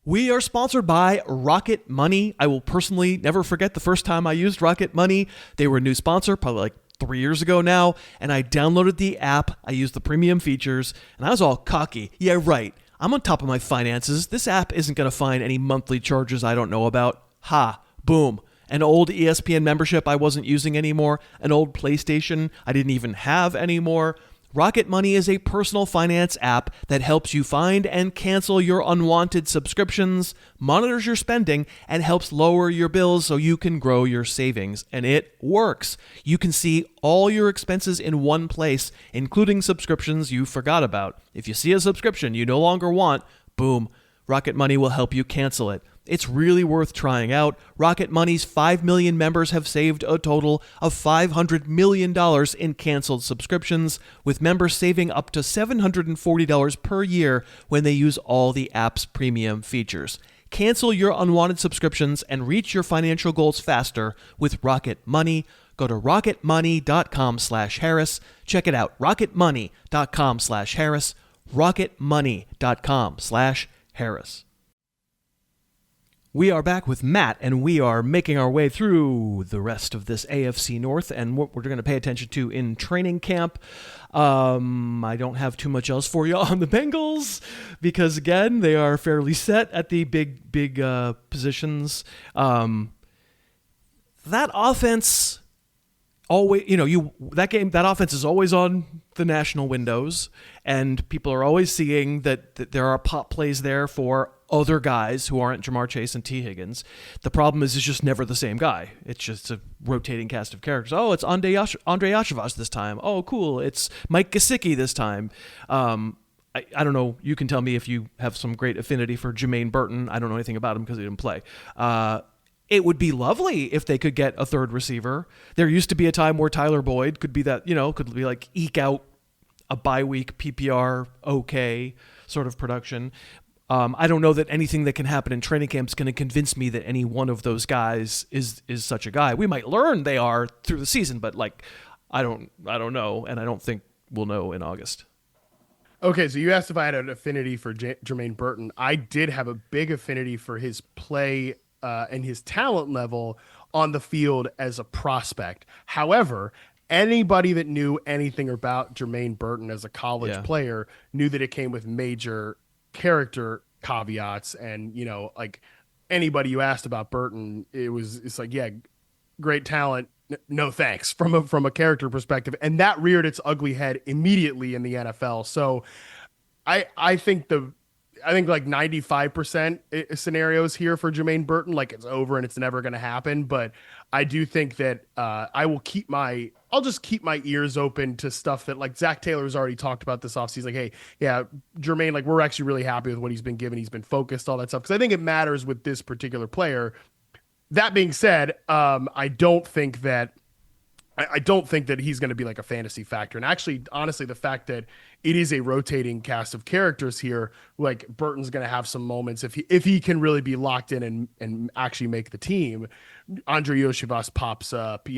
We are sponsored by Rocket Money. I will personally never forget the first time I used Rocket Money. They were a new sponsor, probably like 3 years ago now, and I downloaded the app. I used the premium features, and I was all cocky. Yeah, right. I'm on top of my finances. This app isn't going to find any monthly charges I don't know about. Ha, boom. An old ESPN membership I wasn't using anymore. An old PlayStation I didn't even have anymore. Rocket Money is a personal finance app that helps you find and cancel your unwanted subscriptions, monitors your spending, and helps lower your bills so you can grow your savings. And it works. You can see all your expenses in one place, including subscriptions you forgot about. If you see a subscription you no longer want, boom, Rocket Money will help you cancel it. It's really worth trying out. Rocket Money's 5 million members have saved a total of $500 million in canceled subscriptions, with members saving up to $740 per year when they use all the app's premium features. Cancel your unwanted subscriptions and reach your financial goals faster with Rocket Money. Go to rocketmoney.com/Harris. Check it out, rocketmoney.com/Harris, rocketmoney.com/Harris. We are back with Matt, and we are making our way through the rest of this AFC North and what we're going to pay attention to in training camp. I don't have too much else for you on the Bengals because, again, they are fairly set at the big positions. That offense always, that offense is always on the national windows, and people are always seeing that there are pop plays there for other guys who aren't Jamar Chase and T. Higgins. The problem is it's just never the same guy. It's just a rotating cast of characters. Oh, it's Andre Yashavas this time. Oh, cool. It's Mike Gesicki this time. I don't know. You can tell me if you have some great affinity for Jermaine Burton. I don't know anything about him because he didn't play. It would be lovely if they could get a third receiver. There used to be a time where Tyler Boyd could be that, could be like eke out a bye week PPR okay sort of production. I don't know that anything that can happen in training camp is going to convince me that any one of those guys is such a guy. We might learn they are through the season, but I don't know, and I don't think we'll know in August. Okay, so you asked if I had an affinity for Jermaine Burton. I did have a big affinity for his play and his talent level on the field as a prospect. However, anybody that knew anything about Jermaine Burton as a college player knew that it came with major character caveats, and like anybody you asked about Burton, it's like, yeah, great talent, no thanks from a character perspective, and that reared its ugly head immediately in the NFL. So I think like 95% scenarios here for Jermaine Burton, like it's over and it's never going to happen. But I do think that I'll just keep my ears open to stuff that, like, Zach Taylor has already talked about this offseason. Like, hey, yeah, Jermaine, like, we're actually really happy with what he's been given. He's been focused, all that stuff. Because I think it matters with this particular player. That being said, I don't think that he's going to be like a fantasy factor. And actually, honestly, the fact that it is a rotating cast of characters here, like Burton's going to have some moments if he can really be locked in and actually make the team. Andre Yoshivas pops up,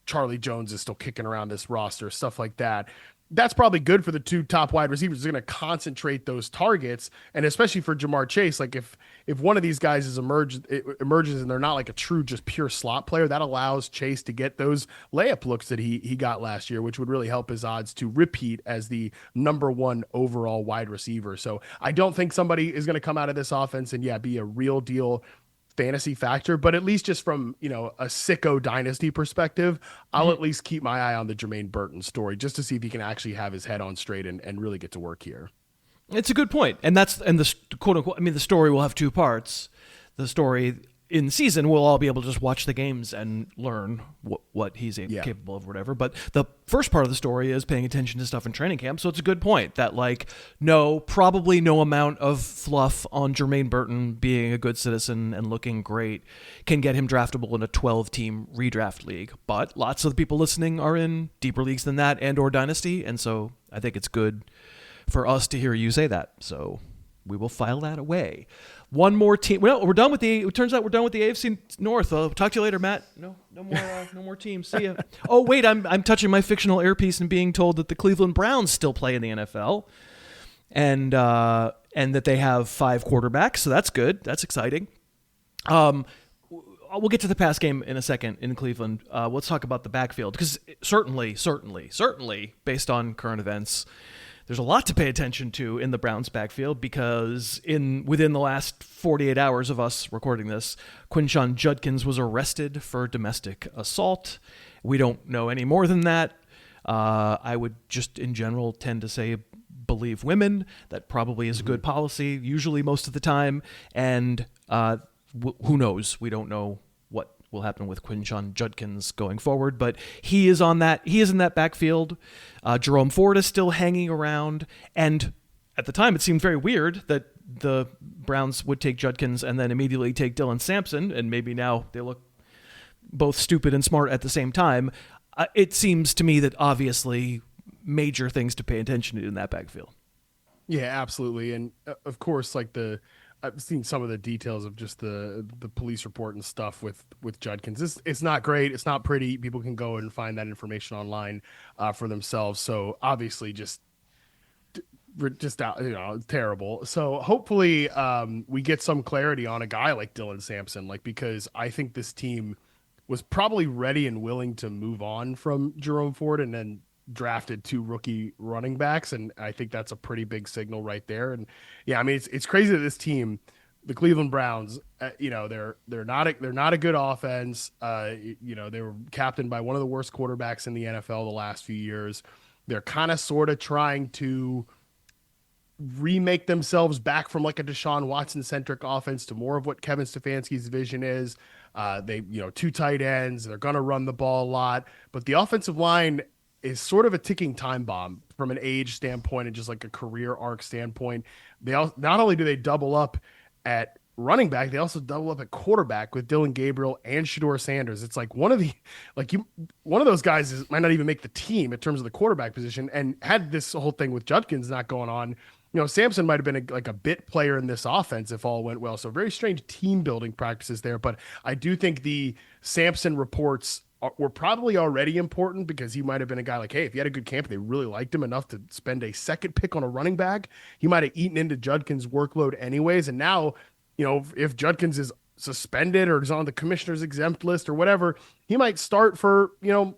Charlie Jones is still kicking around this roster, stuff like that. That's probably good for the two top wide receivers. They're going to concentrate those targets, and especially for Jamar Chase, like if one of these guys emerges and they're not like a true just pure slot player, that allows Chase to get those layup looks that he got last year, which would really help his odds to repeat as the number one overall wide receiver. So I don't think somebody is going to come out of this offense and be a real deal fantasy factor, but at least just from a sicko dynasty perspective, I'll at least keep my eye on the Jermaine Burton story just to see if he can actually have his head on straight and really get to work here. It's a good point. And the quote unquote, the story will have two parts. The story in season, we'll all be able to just watch the games and learn what he's capable of, whatever. But the first part of the story is paying attention to stuff in training camp. So it's a good point that, like, probably no amount of fluff on Jermaine Burton being a good citizen and looking great can get him draftable in a 12-team redraft league. But lots of the people listening are in deeper leagues than that and or dynasty. And so I think it's good for us to hear you say that. So we will file that away. One more team. Well, we're done with it turns out we're done with the AFC North. I'll talk to you later, Matt. No more teams. See ya. Oh, wait, I'm touching my fictional earpiece and being told that the Cleveland Browns still play in the NFL and that they have 5 quarterbacks. So that's good. That's exciting. We'll get to the pass game in a second in Cleveland. Let's talk about the backfield because certainly, based on current events, there's a lot to pay attention to in the Browns backfield because within the last 48 hours of us recording this, Quinshon Judkins was arrested for domestic assault. We don't know any more than that. I would just in general tend to say believe women. That probably is a good policy, usually most of the time. And who knows? We don't know what will happen with Quinshon Judkins going forward, but he is in that backfield. Jerome Ford is still hanging around, and at the time it seemed very weird that the Browns would take Judkins and then immediately take Dylan Sampson, and maybe now they look both stupid and smart at the same time. It seems to me that obviously major things to pay attention to in that backfield. Yeah, absolutely. And of course, like I've seen some of the details of just the police report and stuff with Judkins. It's not great. It's not pretty. People can go and find that information online for themselves. So obviously just terrible. So hopefully we get some clarity on a guy like Dylan Sampson, because I think this team was probably ready and willing to move on from Jerome Ford and then drafted 2 rookie running backs, and I think that's a pretty big signal right there. And it's crazy that this team, the Cleveland Browns, they're not a good offense. They were captained by one of the worst quarterbacks in the NFL the last few years. They're kind of sort of trying to remake themselves back from like a Deshaun Watson centric offense to more of what Kevin Stefanski's vision is. They 2 tight ends. They're going to run the ball a lot, but the offensive line is sort of a ticking time bomb from an age standpoint and just like a career arc standpoint. Not only do they double up at running back, they also double up at quarterback with Dylan Gabriel and Shedeur Sanders. It's like one of those guys might not even make the team in terms of the quarterback position. And had this whole thing with Judkins not going on, Sampson might have been a bit player in this offense if all went well. So very strange team building practices there. But I do think the Sampson reports were probably already important because he might have been a guy like, hey, if he had a good camp, they really liked him enough to spend a second pick on a running back, he might have eaten into Judkins' workload anyways. And now, if Judkins is suspended or is on the commissioner's exempt list or whatever, he might start for,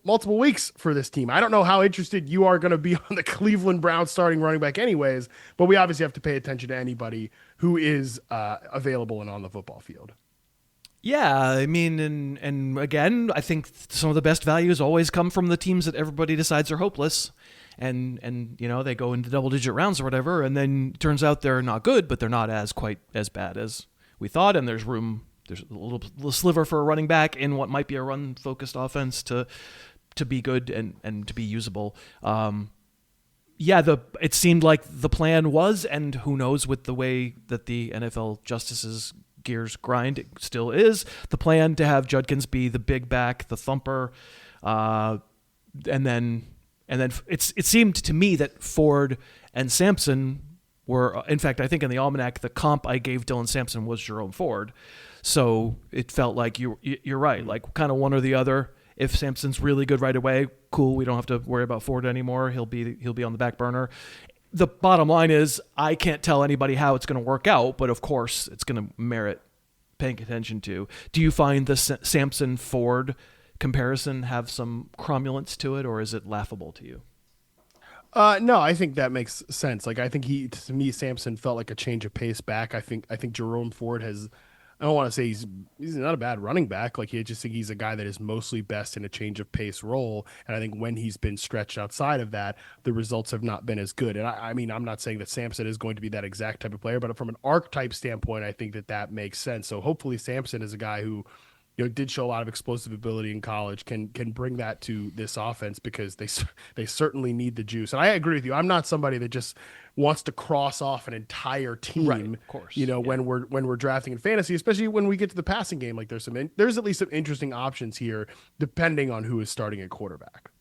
multiple weeks for this team. I don't know how interested you are going to be on the Cleveland Browns starting running back anyways, but we obviously have to pay attention to anybody who is available and on the football field. Yeah, I mean, and again, I think some of the best values always come from the teams that everybody decides are hopeless. and they go into double-digit rounds or whatever, and then it turns out they're not good, but they're not quite as bad as we thought, and there's a little sliver for a running back in what might be a run-focused offense to be good and to be usable. It seemed like the plan was, and who knows with the way that the NFL justices gears grind, it still is the plan to have Judkins be the big back, the thumper, and then it seemed to me that Ford and Sampson were, in fact, I think in the Almanac, the comp I gave Dylan Sampson was Jerome Ford. So it felt like you're right, like kind of one or the other. If Sampson's really good right away, cool. We don't have to worry about Ford anymore. He'll be on the back burner. The bottom line is I can't tell anybody how it's going to work out, but of course it's going to merit paying attention to. Do you find the Sampson-Ford comparison have some cromulence to it, or is it laughable to you? No, I think that makes sense. Like, I think to me, Sampson felt like a change of pace back. I think Jerome Ford has, I don't want to say he's not a bad running back. Like, I just think he's a guy that is mostly best in a change of pace role. And I think when he's been stretched outside of that, the results have not been as good. And I mean, I'm not saying that Sampson is going to be that exact type of player, but from an archetype standpoint, I think that makes sense. So hopefully Sampson is a guy who, did show a lot of explosive ability in college, can bring that to this offense, because they certainly need the juice. And I agree with you. I'm not somebody that just wants to cross off an entire team, right, of course. When we're drafting in fantasy, especially when we get to the passing game. Like, there's at least some interesting options here, depending on who is starting at quarterback.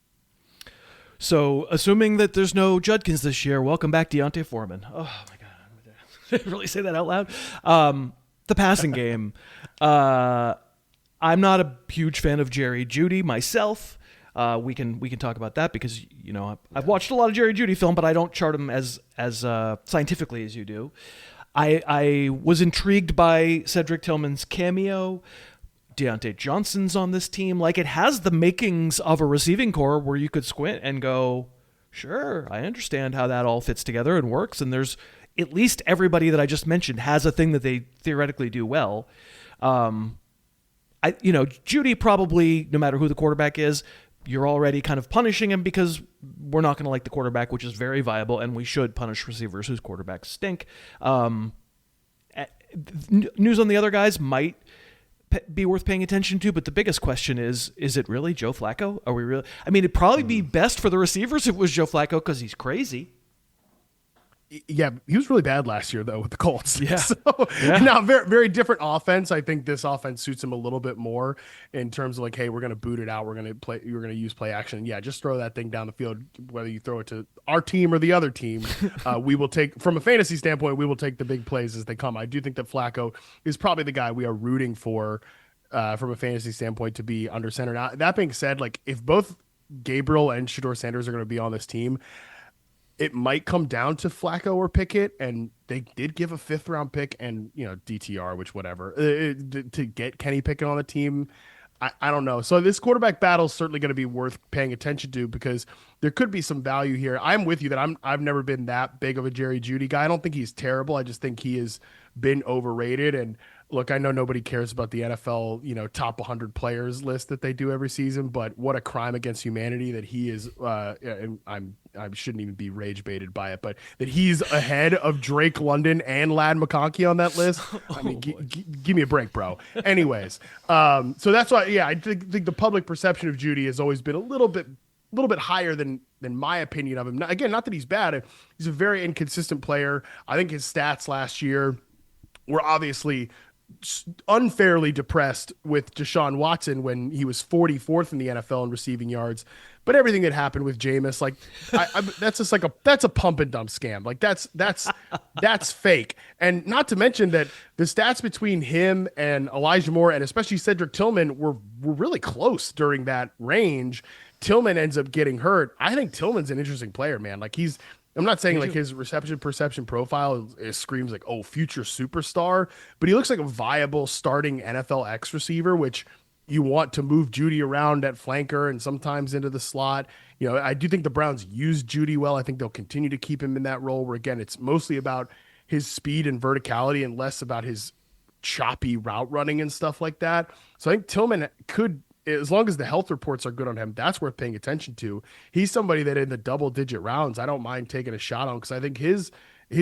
So, assuming that there's no Judkins this year, welcome back, Deontay Foreman. Oh my God, did I really say that out loud? The passing game. I'm not a huge fan of Jerry Jeudy myself. We can talk about that because I've watched a lot of Jerry Jeudy film, but I don't chart him as scientifically as you do. I was intrigued by Cedric Tillman's cameo. Deontay Johnson's on this team. Like, it has the makings of a receiving core where you could squint and go, sure, I understand how that all fits together and works. And there's at least everybody that I just mentioned has a thing that they theoretically do well. Jeudy probably, no matter who the quarterback is, you're already kind of punishing him because we're not going to like the quarterback, which is very viable, and we should punish receivers whose quarterbacks stink. News on the other guys might be worth paying attention to, but the biggest question is it really Joe Flacco? Are we really? I mean, it'd probably be best for the receivers if it was Joe Flacco because he's crazy. Yeah, he was really bad last year, though, with the Colts. Yeah. Now, very, very different offense. I think this offense suits him a little bit more in terms of like, hey, we're going to boot it out. We're going to use play action. Yeah, just throw that thing down the field, whether you throw it to our team or the other team. We will take, from a fantasy standpoint, we will take the big plays as they come. I do think that Flacco is probably the guy we are rooting for from a fantasy standpoint to be under center. Now, that being said, like, if both Gabriel and Shedeur Sanders are going to be on this team, it might come down to Flacco or Pickett, and they did give a 5th round pick and, DTR, which whatever, to get Kenny Pickett on the team. I don't know. So this quarterback battle is certainly going to be worth paying attention to because there could be some value here. I'm with you that I've never been that big of a Jerry Jeudy guy. I don't think he's terrible. I just think he has been overrated. And look, I know nobody cares about the NFL, top 100 players list that they do every season, but what a crime against humanity that he is. And I shouldn't even be rage baited by it, but that he's ahead of Drake London and Ladd McConkey on that list. I mean, give me a break, bro. Anyways, so that's why, I think the public perception of Jeudy has always been a little bit higher than my opinion of him. Now, again, not that he's bad. He's a very inconsistent player. I think his stats last year were obviously unfairly depressed with Deshaun Watson when he was 44th in the NFL in receiving yards. But everything that happened with Jameis, like, that's just like that's a pump and dump scam. Like, that's fake. And not to mention that the stats between him and Elijah Moore and especially Cedric Tillman were really close during that range. Tillman ends up getting hurt. I think Tillman's an interesting player, man. Like, I'm not saying like his reception perception profile screams like, oh, future superstar, but he looks like a viable starting NFL X receiver, which you want to move Jeudy around at flanker and sometimes into the slot. I do think the Browns use Jeudy well. I think they'll continue to keep him in that role where, again, it's mostly about his speed and verticality and less about his choppy route running and stuff like that. So I think Tillman could as long as the health reports are good on him, that's worth paying attention to. He's somebody that in the double-digit rounds, I don't mind taking a shot on, because I think his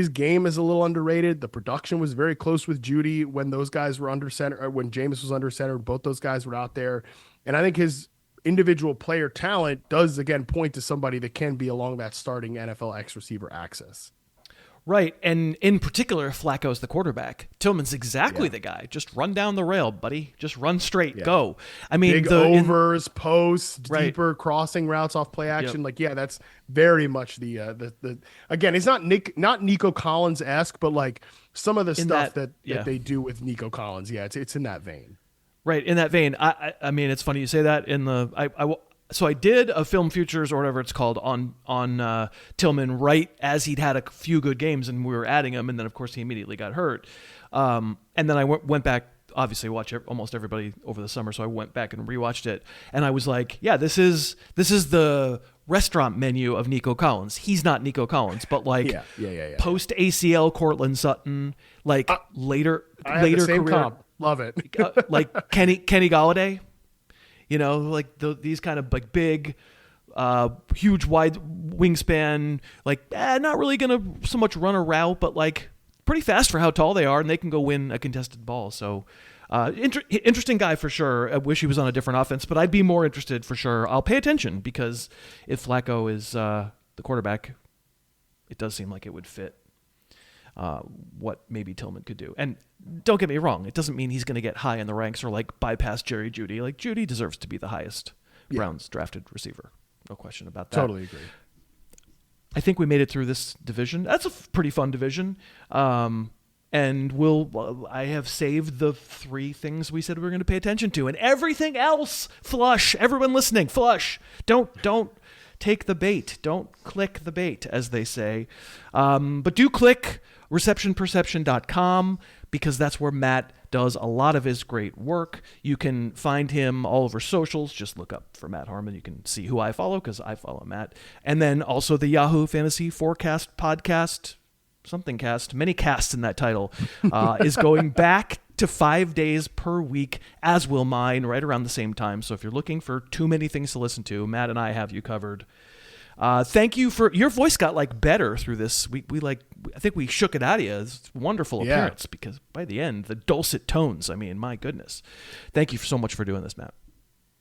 game is a little underrated. The production was very close with Jeudy when those guys were under center, or when Jameis was under center. Both those guys were out there, and I think his individual player talent does again point to somebody that can be along that starting NFL X receiver axis. Right, and in particular, if Flacco's the quarterback, Tillman's exactly the guy. Just run down the rail, buddy. Just run straight, go. I mean, big overs, posts, deeper crossing routes off play action. That's very much the again. It's not Nico Collins-esque, but like some of the stuff that they do with Nico Collins. Yeah, it's in that vein. Right, in that vein. I mean, it's funny you say that. So I did a film futures or whatever it's called on Tillman right as he'd had a few good games and we were adding him, and then of course he immediately got hurt. And then I went back, obviously watch almost everybody over the summer, so I went back and rewatched it, and I was like, yeah, this is the restaurant menu of Nico Collins. He's not Nico Collins, but like post ACL Cortland Sutton, like later the same career, comp. Love it. Like Kenny Golladay. You know, like these kind of like big, huge, wide wingspan, like not really going to so much run a route, but like pretty fast for how tall they are, and they can go win a contested ball. So interesting guy for sure. I wish he was on a different offense, but I'd be more interested for sure. I'll pay attention because if Flacco is the quarterback, it does seem like it would fit what maybe Tillman could do. And don't get me wrong, it doesn't mean he's going to get high in the ranks or like bypass Jerry Jeudy. Like Jeudy deserves to be the highest Browns drafted receiver. No question about that. Totally agree. I think we made it through this division. That's a pretty fun division. And I have saved the 3 things we said we were going to pay attention to, and everything else, flush. Everyone listening, flush. Don't take the bait. Don't click the bait, as they say. But do click receptionperception.com, because that's where Matt does a lot of his great work. You can find him all over socials. Just look up for Matt Harmon. You can see who I follow, because I follow Matt. And then also the Yahoo Fantasy Forecast podcast, something cast, many casts in that title, is going back to 5 days per week, as will mine, right around the same time. So if you're looking for too many things to listen to, Matt and I have you covered. Thank you for your voice got like better through this. We I think we shook it out of you. It's a wonderful appearance, because by the end, the dulcet tones, I mean, my goodness. Thank you so much for doing this, Matt.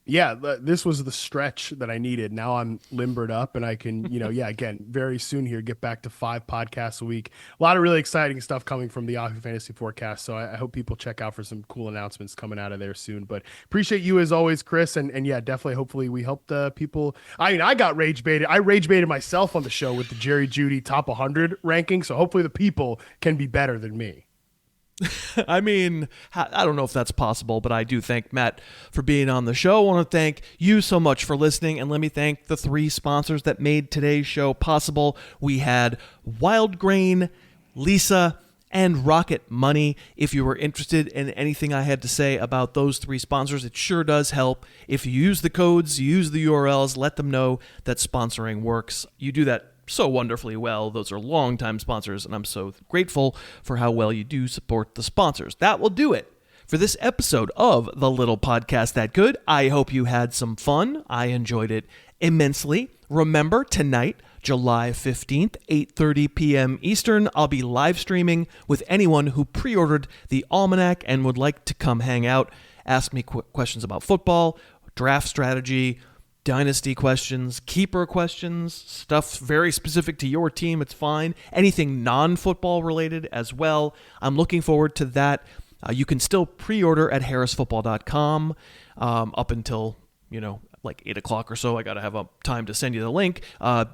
Yeah, this was the stretch that I needed. Now I'm limbered up, and I can, again, very soon here, get back to 5 podcasts a week. A lot of really exciting stuff coming from the Yahoo Fantasy Forecast, so I hope people check out for some cool announcements coming out of there soon. But appreciate you as always, Chris, and yeah, definitely, hopefully we helped people. I mean, I got rage baited. I rage baited myself on the show with the Jerry Jeudy top 100 ranking, so hopefully the people can be better than me. I mean, I don't know if that's possible, but I do thank Matt for being on the show. I want to thank you so much for listening, and let me thank the 3 sponsors that made today's show possible. We had Wild Grain, Lisa, and Rocket Money. If you were interested in anything I had to say about those 3 sponsors, it sure does help. If you use the codes, you use the URLs, let them know that sponsoring works. You do that so wonderfully well. Those are longtime sponsors, and I'm so grateful for how well you do support the sponsors. That will do it for this episode of The Little Podcast That Good. I hope you had some fun. I enjoyed it immensely. Remember, tonight, July 15th, 8:30 p.m. Eastern, I'll be live streaming with anyone who pre-ordered the Almanac and would like to come hang out, ask me questions about football, draft strategy, dynasty questions, keeper questions, stuff very specific to your team. It's fine. Anything non-football related as well. I'm looking forward to that. You can still pre-order at harrisfootball.com up until, like 8 o'clock or so. I got to have a time to send you the link.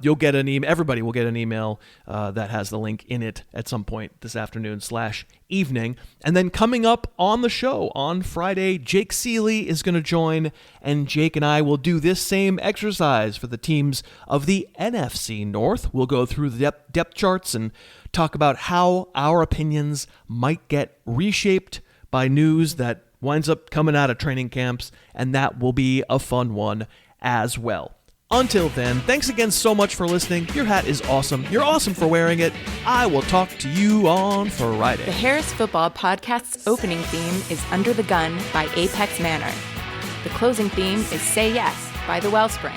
You'll get an email. Everybody will get an email that has the link in it at some point this afternoon/evening. And then coming up on the show on Friday, Jake Seeley is going to join, and Jake and I will do this same exercise for the teams of the NFC North. We'll go through the depth charts and talk about how our opinions might get reshaped by news that winds up coming out of training camps, and that will be a fun one as well. Until then, thanks again so much for listening. Your hat is awesome. You're awesome for wearing it. I will talk to you on Friday. The Harris Football Podcast's opening theme is Under the Gun by Apex Manor. The closing theme is Say Yes by The Wellspring.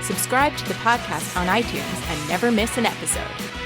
Subscribe to the podcast on iTunes and never miss an episode.